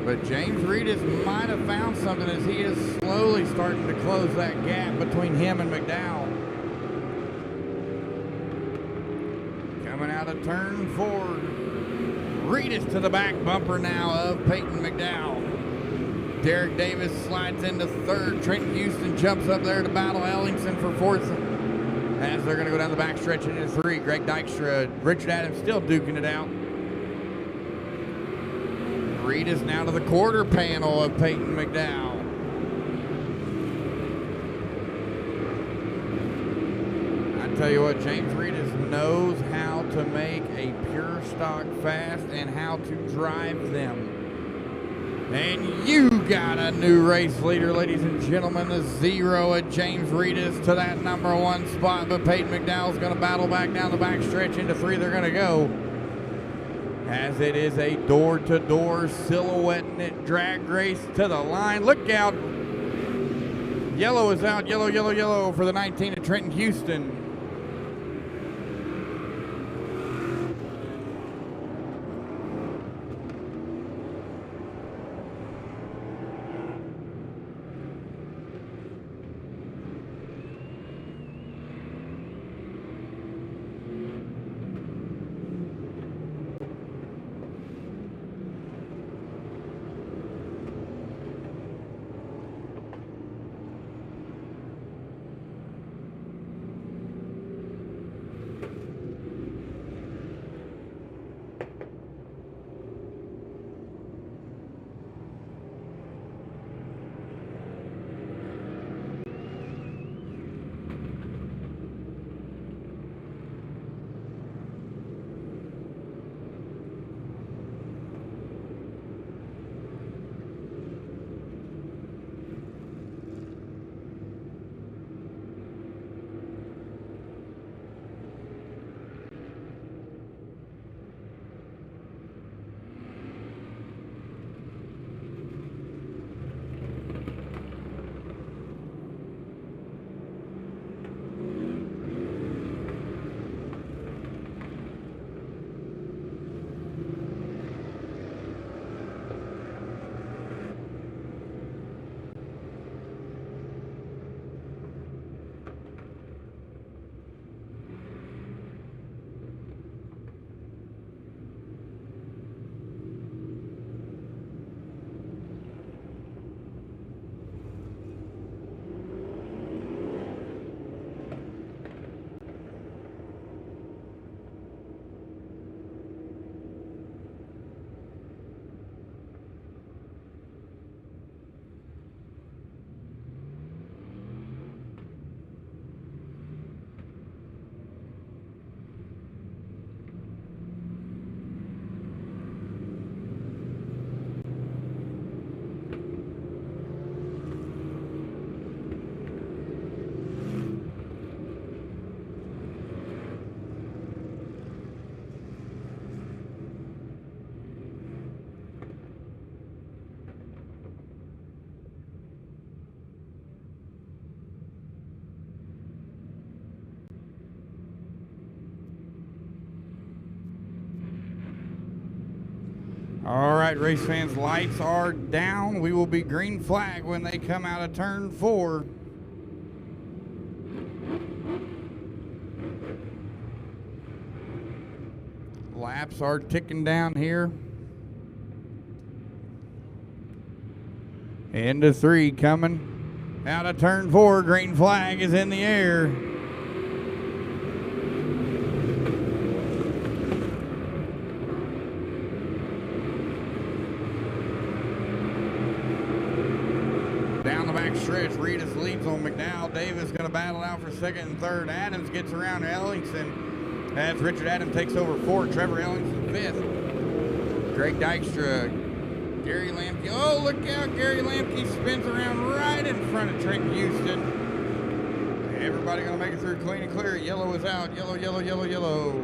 But James Reedus might have found something as he is slowly starting to close that gap between him and McDowell. Coming out of turn 4. Reedus to the back bumper now of Peyton McDowell. Derek Davis slides into 3rd. Trenton Houston jumps up there to battle Ellingson for 4th. As they're going to go down the back stretch into 3. Greg Dykstra, Richard Adams still duking it out. Reedus now to the quarter panel of Peyton McDowell. I tell you what, James Reedus knows how to make a pure stock fast and how to drive them. And you got a new race leader, ladies and gentlemen. The 0 of James Reedus to that number 1 spot, but Peyton McDowell's going to battle back down the back stretch into 3. They're going to go. As it is a door-to-door silhouetting it drag race to the line. Look out. Yellow is out. Yellow, yellow, yellow for the 19 of Trenton Houston. All right, race fans, lights are down. We will be green flag when they come out of turn 4. Laps are ticking down here. Into 3 coming out of turn 4. Green flag is in the air. Down the back stretch, Reedus leads on McDowell. Davis going to battle out for 2nd and 3rd. Adams gets around Ellingson as Richard Adams takes over 4th. Trevor Ellingson 5th. Greg Dykstra, Gary Lamke. Oh, look out. Gary Lamke spins around right in front of Trenton Houston. Everybody going to make it through clean and clear. Yellow is out. Yellow, yellow, yellow, yellow.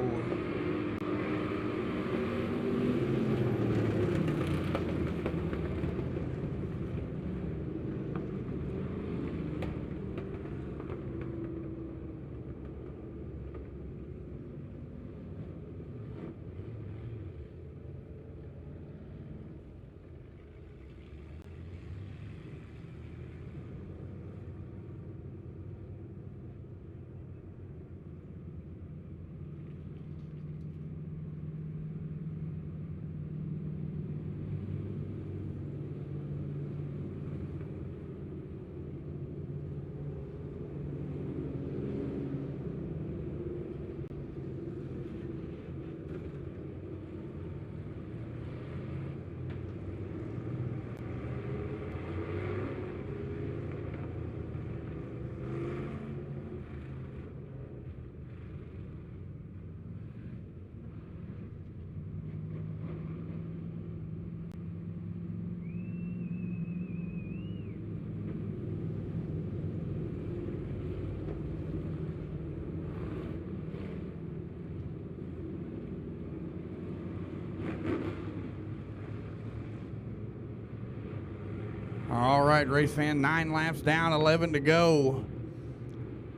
right, race fan, 9 laps down, 11 to go.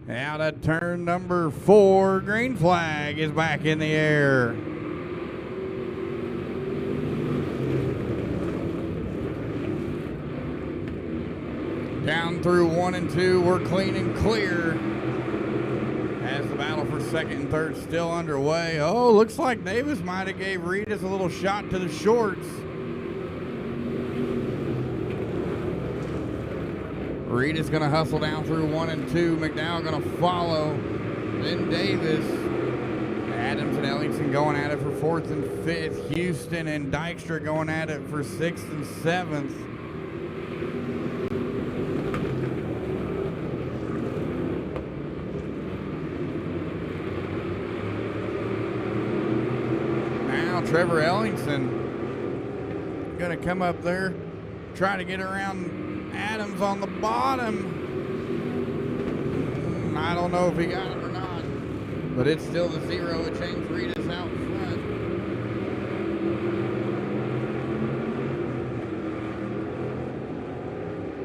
Out at turn number 4, green flag is back in the air. Down through 1 and 2, we're clean and clear. As the battle for second and third still underway. Oh, looks like Davis might have gave Reedus a little shot to the shorts. Reedus going to hustle down through 1 and 2. McDowell going to follow. Then Davis. Adams and Ellington going at it for 4th and 5th. Houston and Dykstra going at it for 6th and 7th. Now Trevor Ellington going to come up there, try to get around Adams on the bottom. I don't know if he got him or not, but it's still the 0 of James Reedus out front.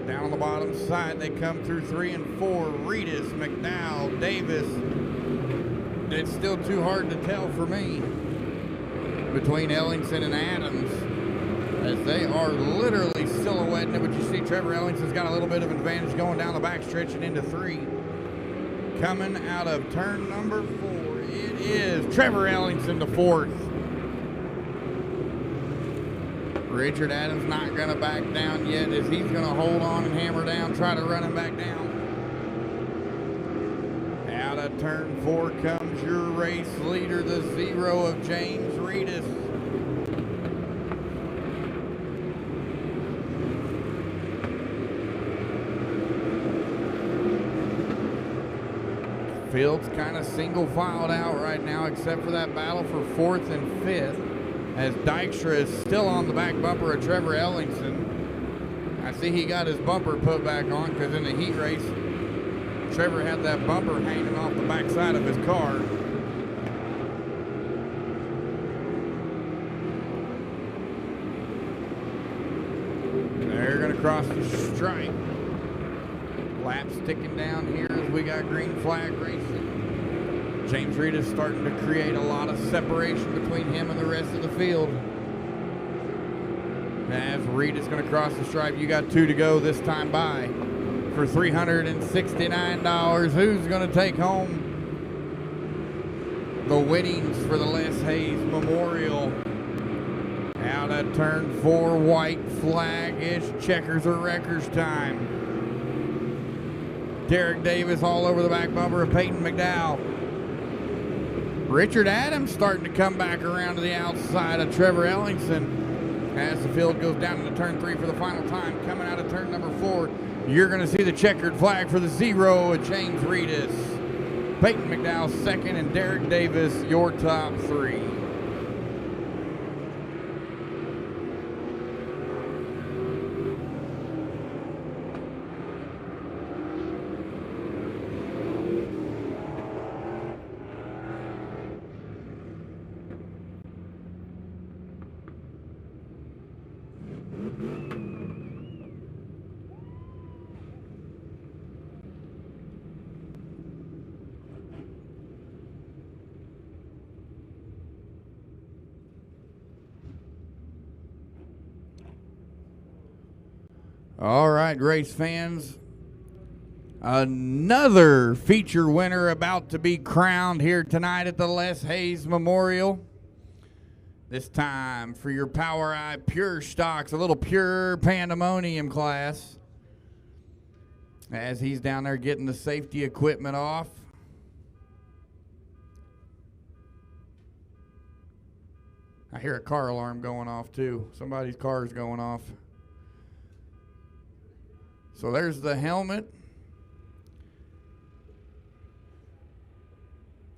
Down on the bottom side, they come through 3 and 4. Reedus, McDowell, Davis. It's still too hard to tell for me between Ellington and Adams, as they are literally silhouetting it. But you see Trevor Ellington's got a little bit of advantage going down the back stretch and into 3. Coming out of turn number 4, it is Trevor Ellington to 4th. Richard Adams not going to back down yet, as he's going to hold on and hammer down, try to run him back down. Out of turn 4 comes your race leader, the 0 of James Reedus. Field's kind of single filed out right now, except for that battle for 4th and 5th, as Dykstra is still on the back bumper of Trevor Ellington. I see he got his bumper put back on, because in the heat race, Trevor had that bumper hanging off the back side of his car. They're going to cross the stripe. Lap sticking down here as we got green flag racing. James Reedus starting to create a lot of separation between him and the rest of the field. As Reedus going to cross the stripe, you got 2 to go this time by for $369. Who's going to take home the winnings for the Les Hayes Memorial? Out at turn 4, white flag. It's checkers or wreckers time. Derek Davis all over the back bumper of Peyton McDowell. Richard Adams starting to come back around to the outside of Trevor Ellington as the field goes down into turn 3 for the final time. Coming out of turn number 4, you're going to see the checkered flag for the 0 of James Reedus. Peyton McDowell 2nd, and Derek Davis your top 3. All right, race fans. Another feature winner about to be crowned here tonight at the Les Hayes Memorial. This time for your POWRi Pure Stocks, a little pure pandemonium class. As he's down there getting the safety equipment off. I hear a car alarm going off too. Somebody's car is going off. So there's the helmet.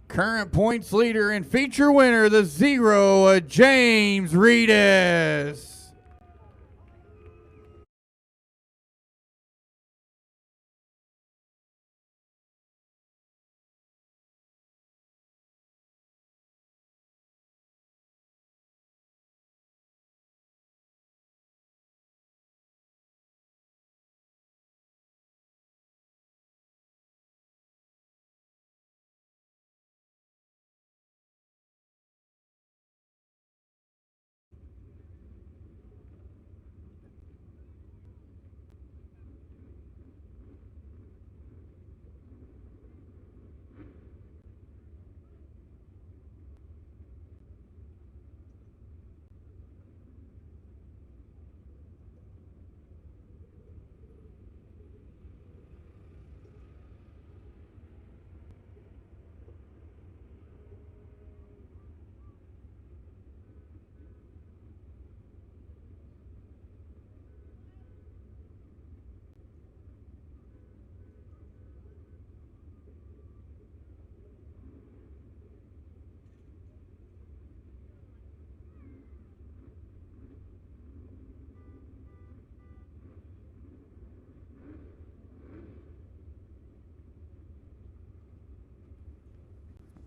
Current points leader and feature winner, the 0 of James Reedus.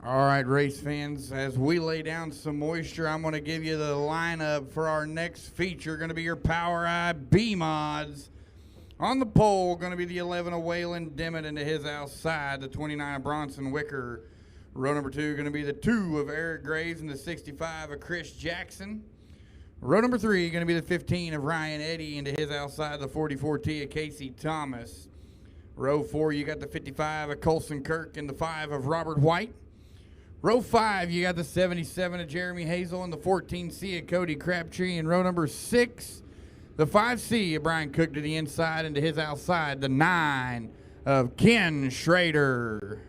All right, race fans, as we lay down some moisture, I'm going to give you the lineup for our next feature. Going to be your POWRi B mods. On the pole, going to be the 11 of Waylon Dimmitt into his outside, the 29 of Bronson Wicker. Row number 2 going to be the 2 of Eric Graves and the 65 of Chris Jackson. Row number 3 going to be the 15 of Ryan Eddy into his outside, the 44T of Casey Thomas. Row 4, you got the 55 of Colson Kirk and the 5 of Robert White. Row 5, you got the 77 of Jeremy Hazel and the 14C of Cody Crabtree. And row number 6, the 5C of Brian Cook to the inside and to his outside, the 9 of Ken Schrader.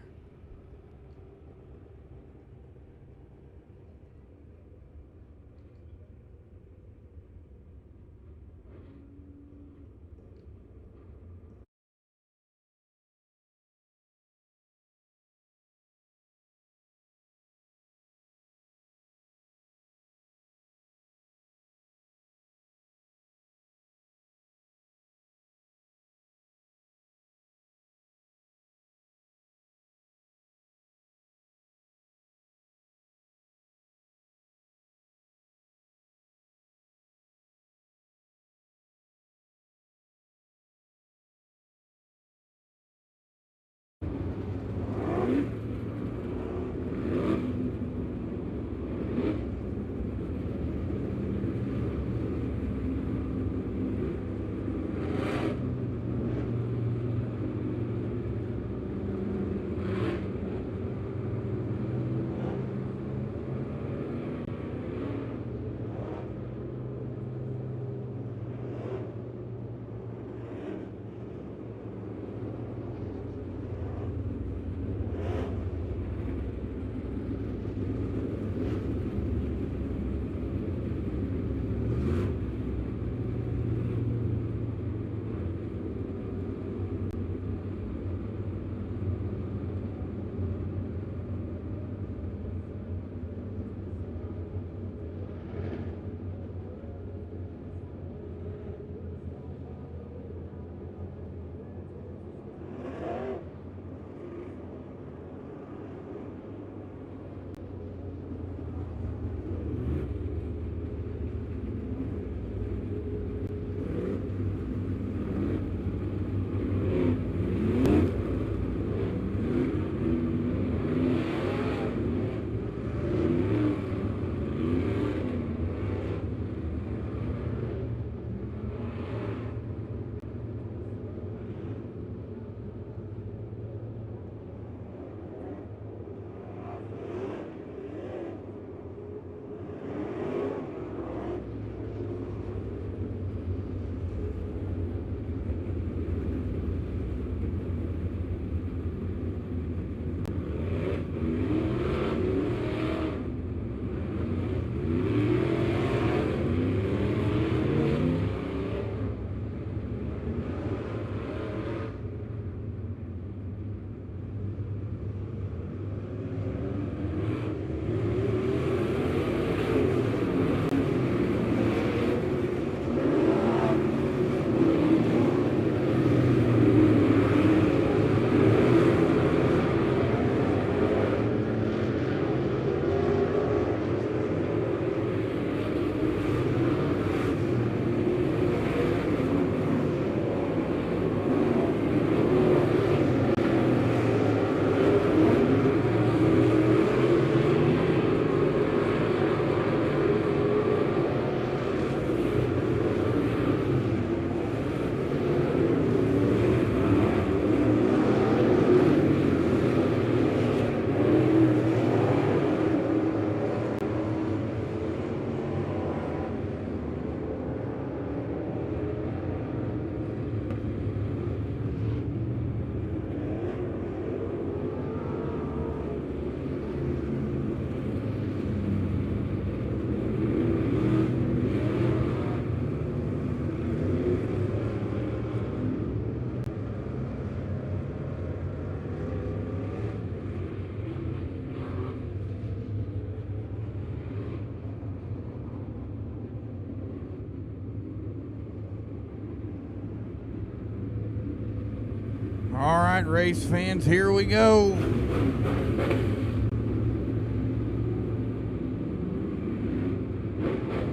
All right, race fans, here we go.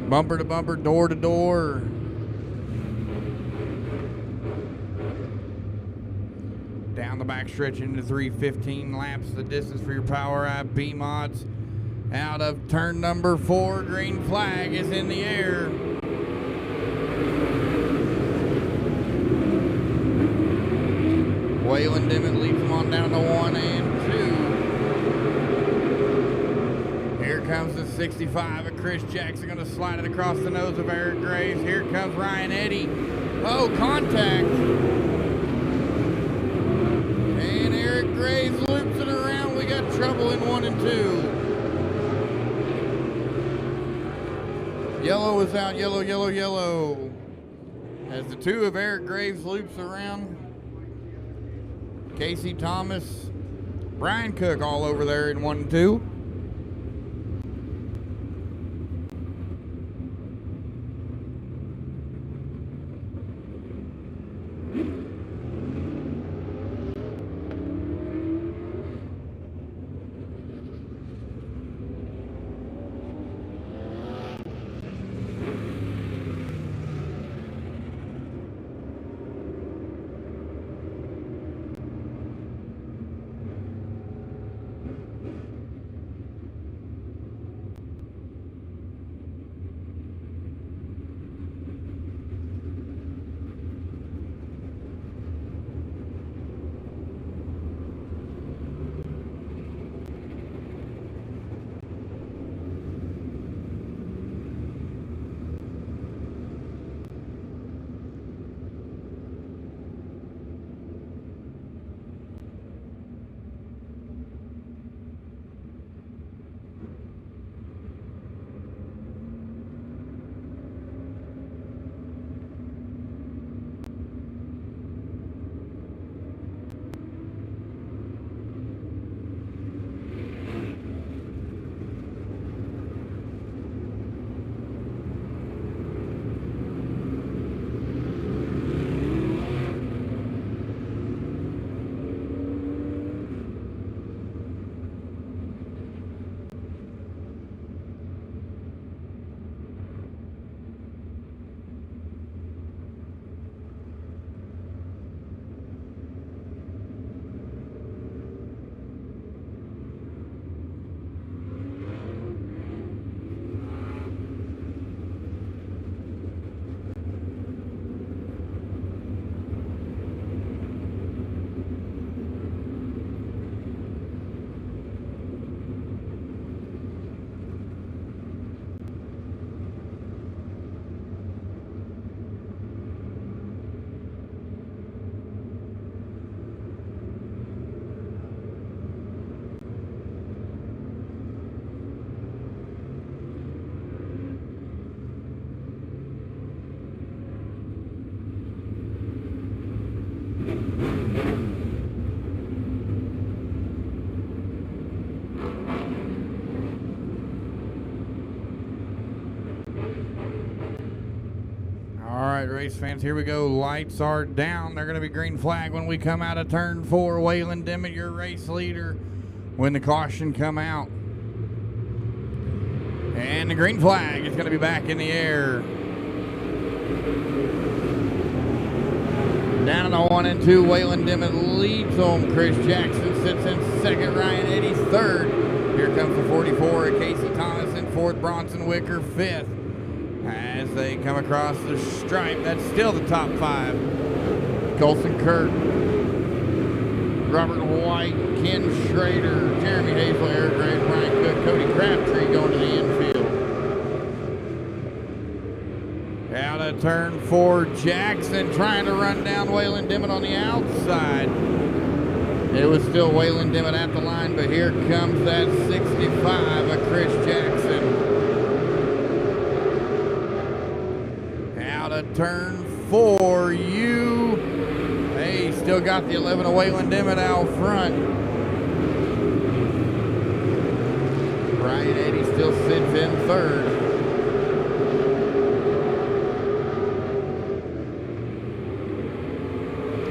Bumper to bumper, door to door. Down the back stretch into 3:15 laps, the distance for your POWRi B mods. Out of turn number 4, green flag is in the air. Waylon Dimmitt leads them on down to 1 and 2. Here comes the 65 of Chris Jackson, going to slide it across the nose of Eric Graves. Here comes Ryan Eddy. Oh, contact. And Eric Graves loops it around. We got trouble in 1 and 2. Yellow is out, yellow, yellow, yellow. As the 2 of Eric Graves loops around. Casey Thomas, Brian Cook all over there in 1 and 2. Race fans, here we go. Lights are down. They're going to be green flag when we come out of turn 4. Waylon Dimmitt, your race leader, when the caution come out. And the green flag is going to be back in the air. Down to 1 and 2. Waylon Dimmitt leads them. Chris Jackson sits in second. Ryan Eddy third. Here comes the 44 of Casey Thomas in fourth. Bronson Wicker fifth. As they come across the stripe, that's still the top 5. Colson Kirk, Robert White, Ken Schrader, Jeremy Hazel, Eric Graves, Brian Cook, Cody Crabtree going to the infield. Out of turn 4, Jackson trying to run down Waylon Dimmitt on the outside. It was still Waylon Dimmitt at the line, but here comes that 65 of Chris Jackson. Turn 4, hey, still got the 11 of Waylon Dimmitt out front. Ryan Eddy still sits in third.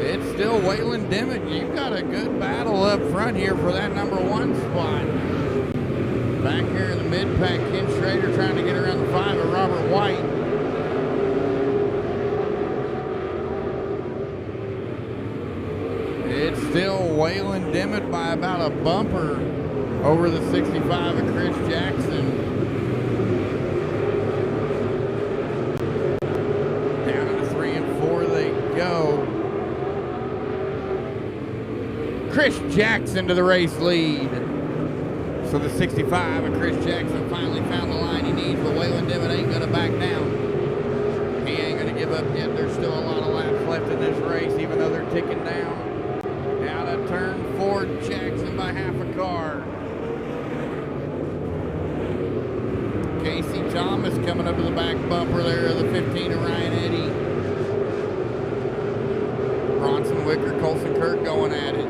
It's still Waylon Dimmitt. You've got a good battle up front here for that number 1 spot. Back here in the mid-pack, Ken Schrader trying to get around the 5 of Robert White. It's still Waylon Dimmitt by about a bumper over the 65 of Chris Jackson. Down into 3 and 4 they go. Chris Jackson to the race lead. So the 65 of Chris Jackson finally found the line he needs, but Waylon Dimmitt ain't going to back down. He ain't going to give up yet. There's still a lot of laps left in this race, even though they're ticking down. Out of turn 4, Jackson by half a car. Casey Thomas coming up to the back bumper there of the 15 of Ryan Eddy. Bronson Wicker, Colson Kirk going at it.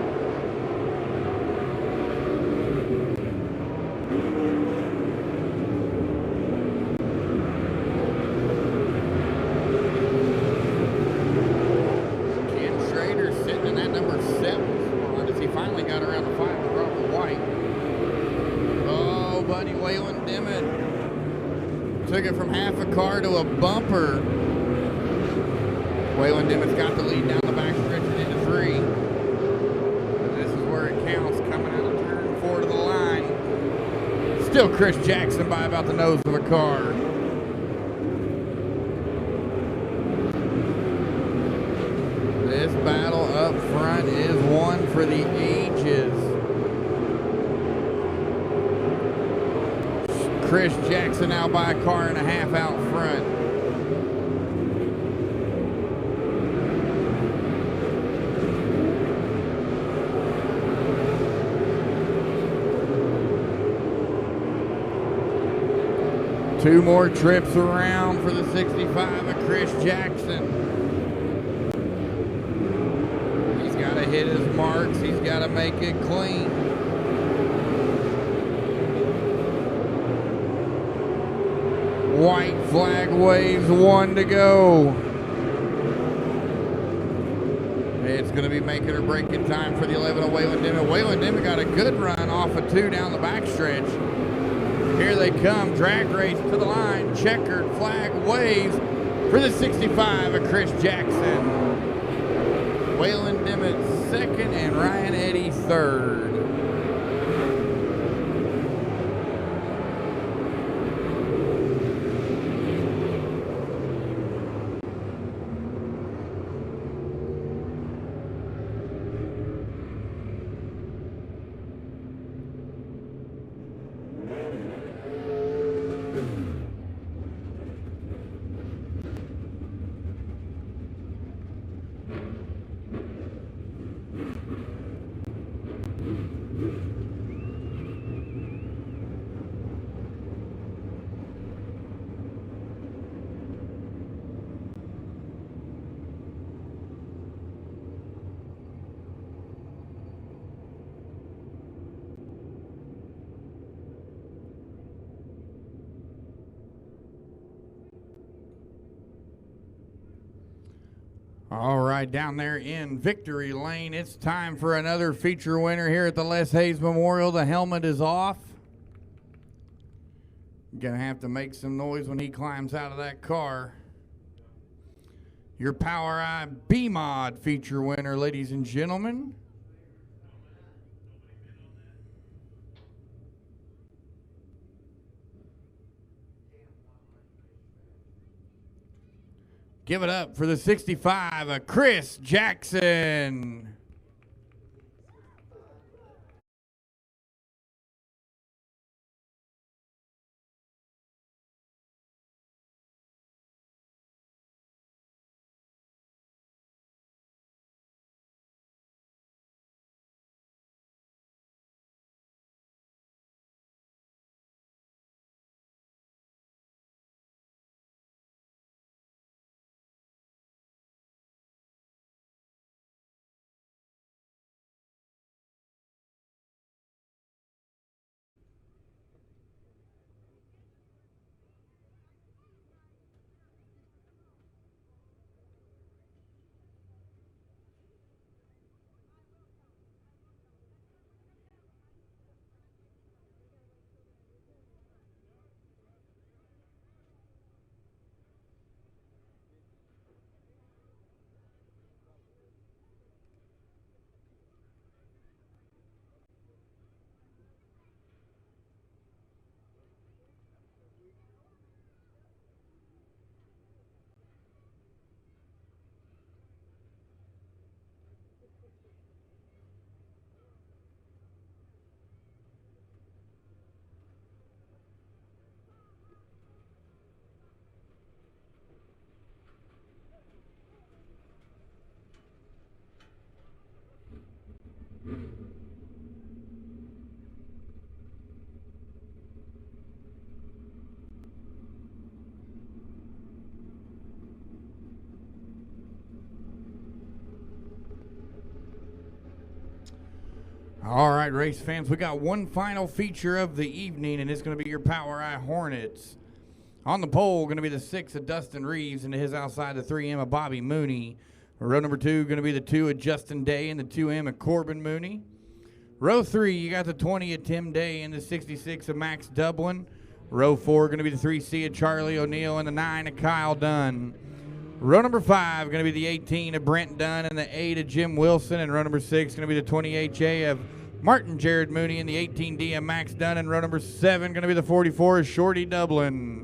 Took it from half a car to a bumper. Waylon Dimmitt's got the lead down the back stretch into 3. And this is where it counts, coming out of turn 4 to the line. Still Chris Jackson by about the nose of a car. This battle up front is one for the ages. Chris Jackson now by a car and a half out front. Two more trips around for the 65 of Chris Jackson. He's got to hit his marks. He's got to make it clean. White flag waves, 1 to go. It's going to be making or breaking time for the 11 of Waylon Dimmitt. Waylon Dimmitt got a good run off of 2 down the backstretch. Here they come, drag race to the line, checkered flag waves for the 65 of Chris Jackson. Waylon Dimmitt 2nd and Ryan Eddy 3rd. All right, down there in victory lane, it's time for another feature winner here at the Les Hayes Memorial. The helmet is off. Gonna have to make some noise when he climbs out of that car. Your POWRi B-Mod feature winner, ladies and gentlemen. Give it up for the 65, Chris Jackson. All right, race fans, we got one final feature of the evening, and it's going to be your POWRi Hornets. On the pole, going to be the 6 of Dustin Reeves, and his outside the 3M of Bobby Mooney. Row number 2, going to be the 2 of Justin Day and the 2M of Corbin Mooney. Row 3, you got the 20 of Tim Day and the 66 of Max Dublin. Row 4, going to be the 3C of Charlie O'Neill and the 9 of Kyle Dunn. Row number 5, going to be the 18 of Brent Dunn and the 8 of Jim Wilson. And row number 6, going to be the 20HA of Martin Jared Mooney and the 18D of Max Dunn. And row number 7, going to be the 44 of Shorty Dublin.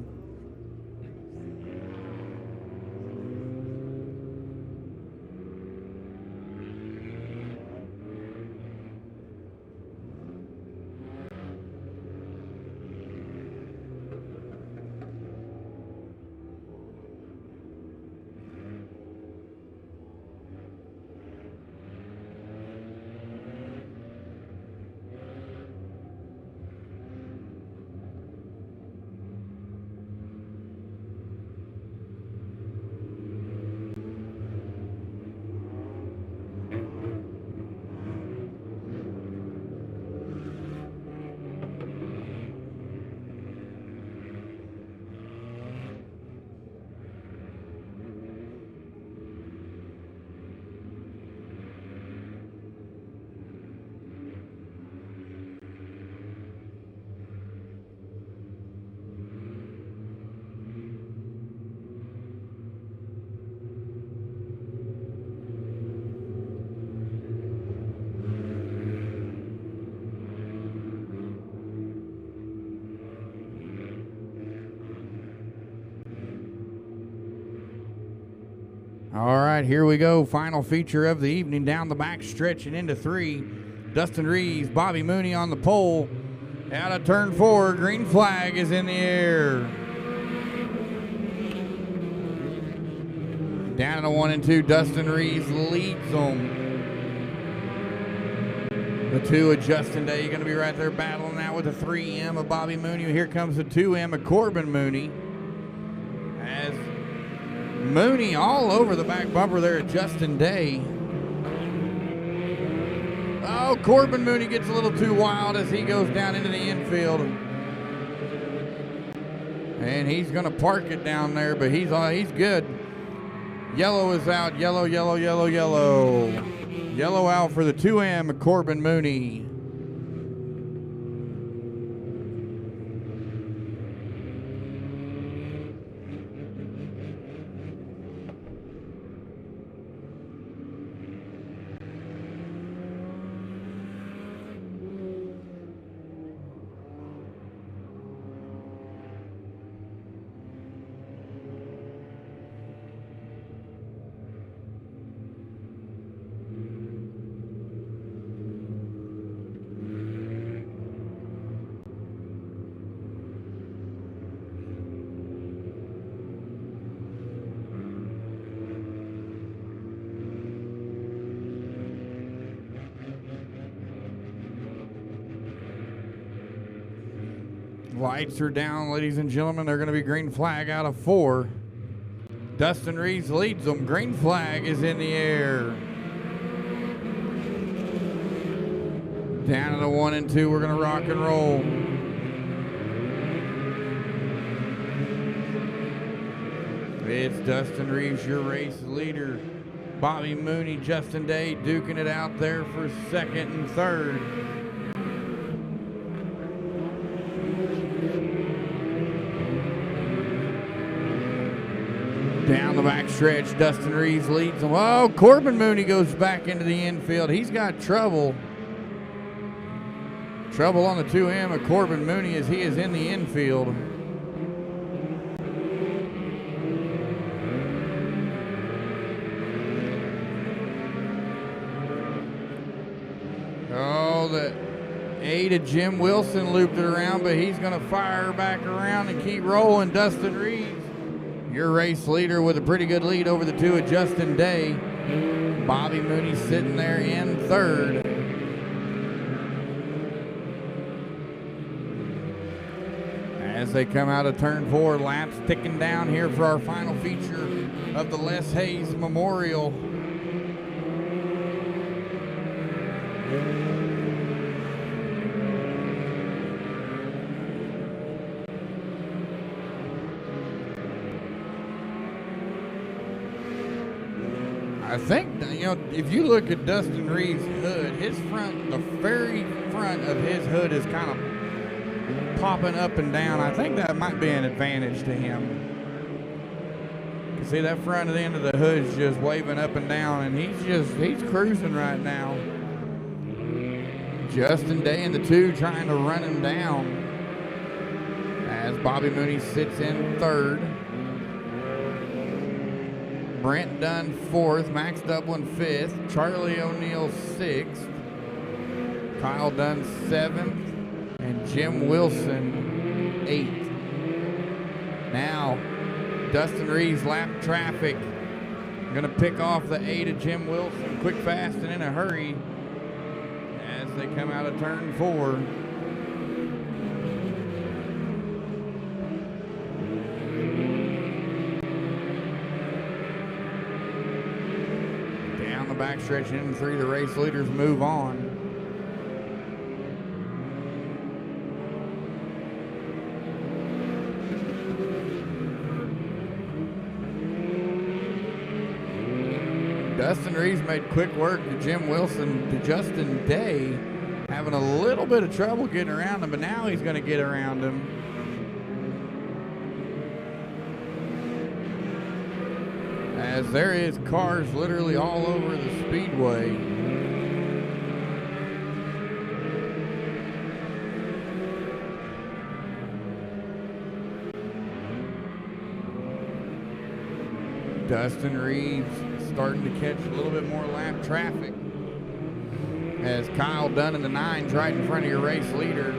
All right, here we go. Final feature of the evening. Down the back stretch and into 3. Dustin Reeves, Bobby Mooney on the pole. Out of turn 4, green flag is in the air. Down to 1 and 2, Dustin Reeves leads them. The 2 of Justin Day going to be right there battling out with the 3M of Bobby Mooney. Here comes the 2M of Corbin Mooney. As Mooney all over the back bumper there at Justin Day. Oh, Corbin Mooney gets a little too wild as he goes down into the infield. And he's going to park it down there, but he's good. Yellow is out. Yellow, yellow, yellow, yellow. Yellow out for the 2M of Corbin Mooney. Lights are down, ladies and gentlemen. They're going to be green flag out of 4. Dustin Reeves leads them. Green flag is in the air. Down to the 1 and 2. We're going to rock and roll. It's Dustin Reeves, your race leader. Bobby Mooney, Justin Day duking it out there for 2nd and 3rd. Down the back stretch, Dustin Reeves leads them. Oh, Corbin Mooney goes back into the infield. He's got trouble. Trouble on the 2M of Corbin Mooney as he is in the infield. Oh, the 8 of Jim Wilson looped it around, but he's going to fire back around and keep rolling. Dustin Reeves, your race leader, with a pretty good lead over the 2 of Justin Day. Bobby Mooney sitting there in 3rd. As they come out of turn 4, laps ticking down here for our final feature of the Les Hayes Memorial. I think, you know, if you look at Dustin Reeves' hood, his front, the very front of his hood is kind of popping up and down. I think that might be an advantage to him. You can see that front of the end of the hood is just waving up and down, and he's cruising right now. Justin Day in the 2 trying to run him down as Bobby Mooney sits in 3rd. Brent Dunn 4th, Max Dublin 5th, Charlie O'Neill 6th, Kyle Dunn 7th, and Jim Wilson 8th. Now, Dustin Reeves lap traffic. Gonna pick off the 8 of Jim Wilson quick, fast, and in a hurry as they come out of turn 4. Down the backstretch in 3, the race leaders move on. Dustin Reeves made quick work to Jim Wilson, to Justin Day, having a little bit of trouble getting around him, but now he's going to get around him. As there is cars literally all over the speedway. Dustin Reeves starting to catch a little bit more lap traffic as Kyle Dunn in the 9's right in front of your race leader.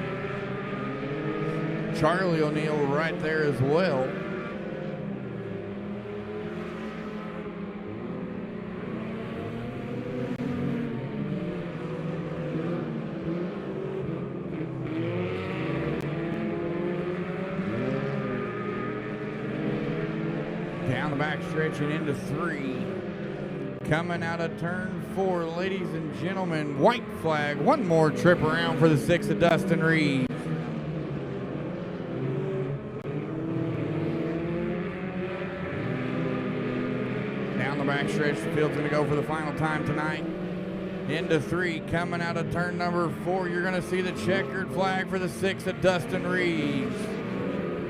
Charlie O'Neill right there as well. Down the back stretch and into 3. Coming out of turn 4, ladies and gentlemen, white flag. One more trip around for the 6 of Dustin Reeves. Down the back stretch, the field's going to go for the final time tonight. Into 3, coming out of turn number 4, you're going to see the checkered flag for the 6 of Dustin Reeves.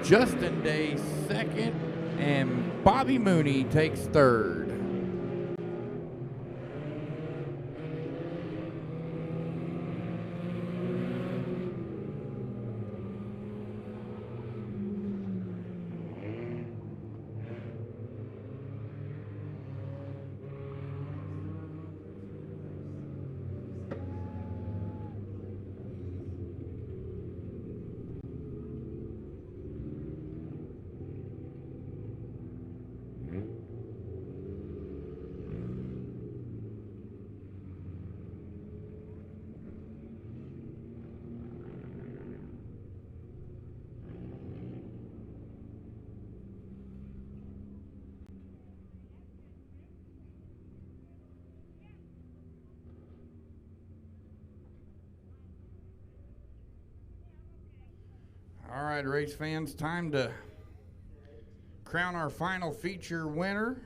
Justin Day 2nd, and Bobby Mooney takes 3rd. All right, race fans, time to crown our final feature winner.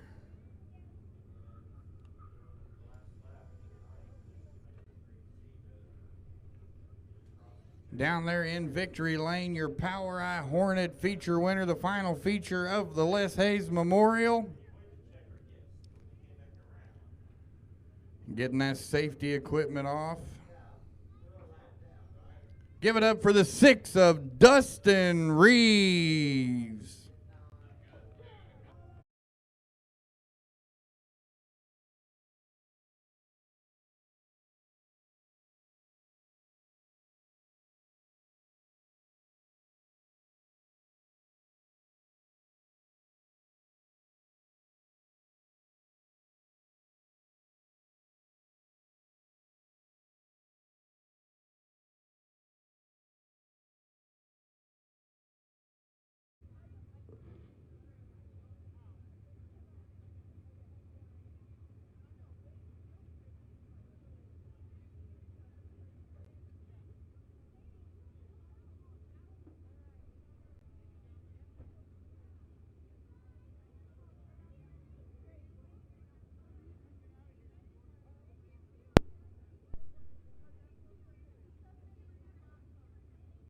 Down there in victory lane, your POWRi Hornet feature winner, the final feature of the Les Hayes Memorial. Getting that safety equipment off. Give it up for the 6 of Dustin Reeves.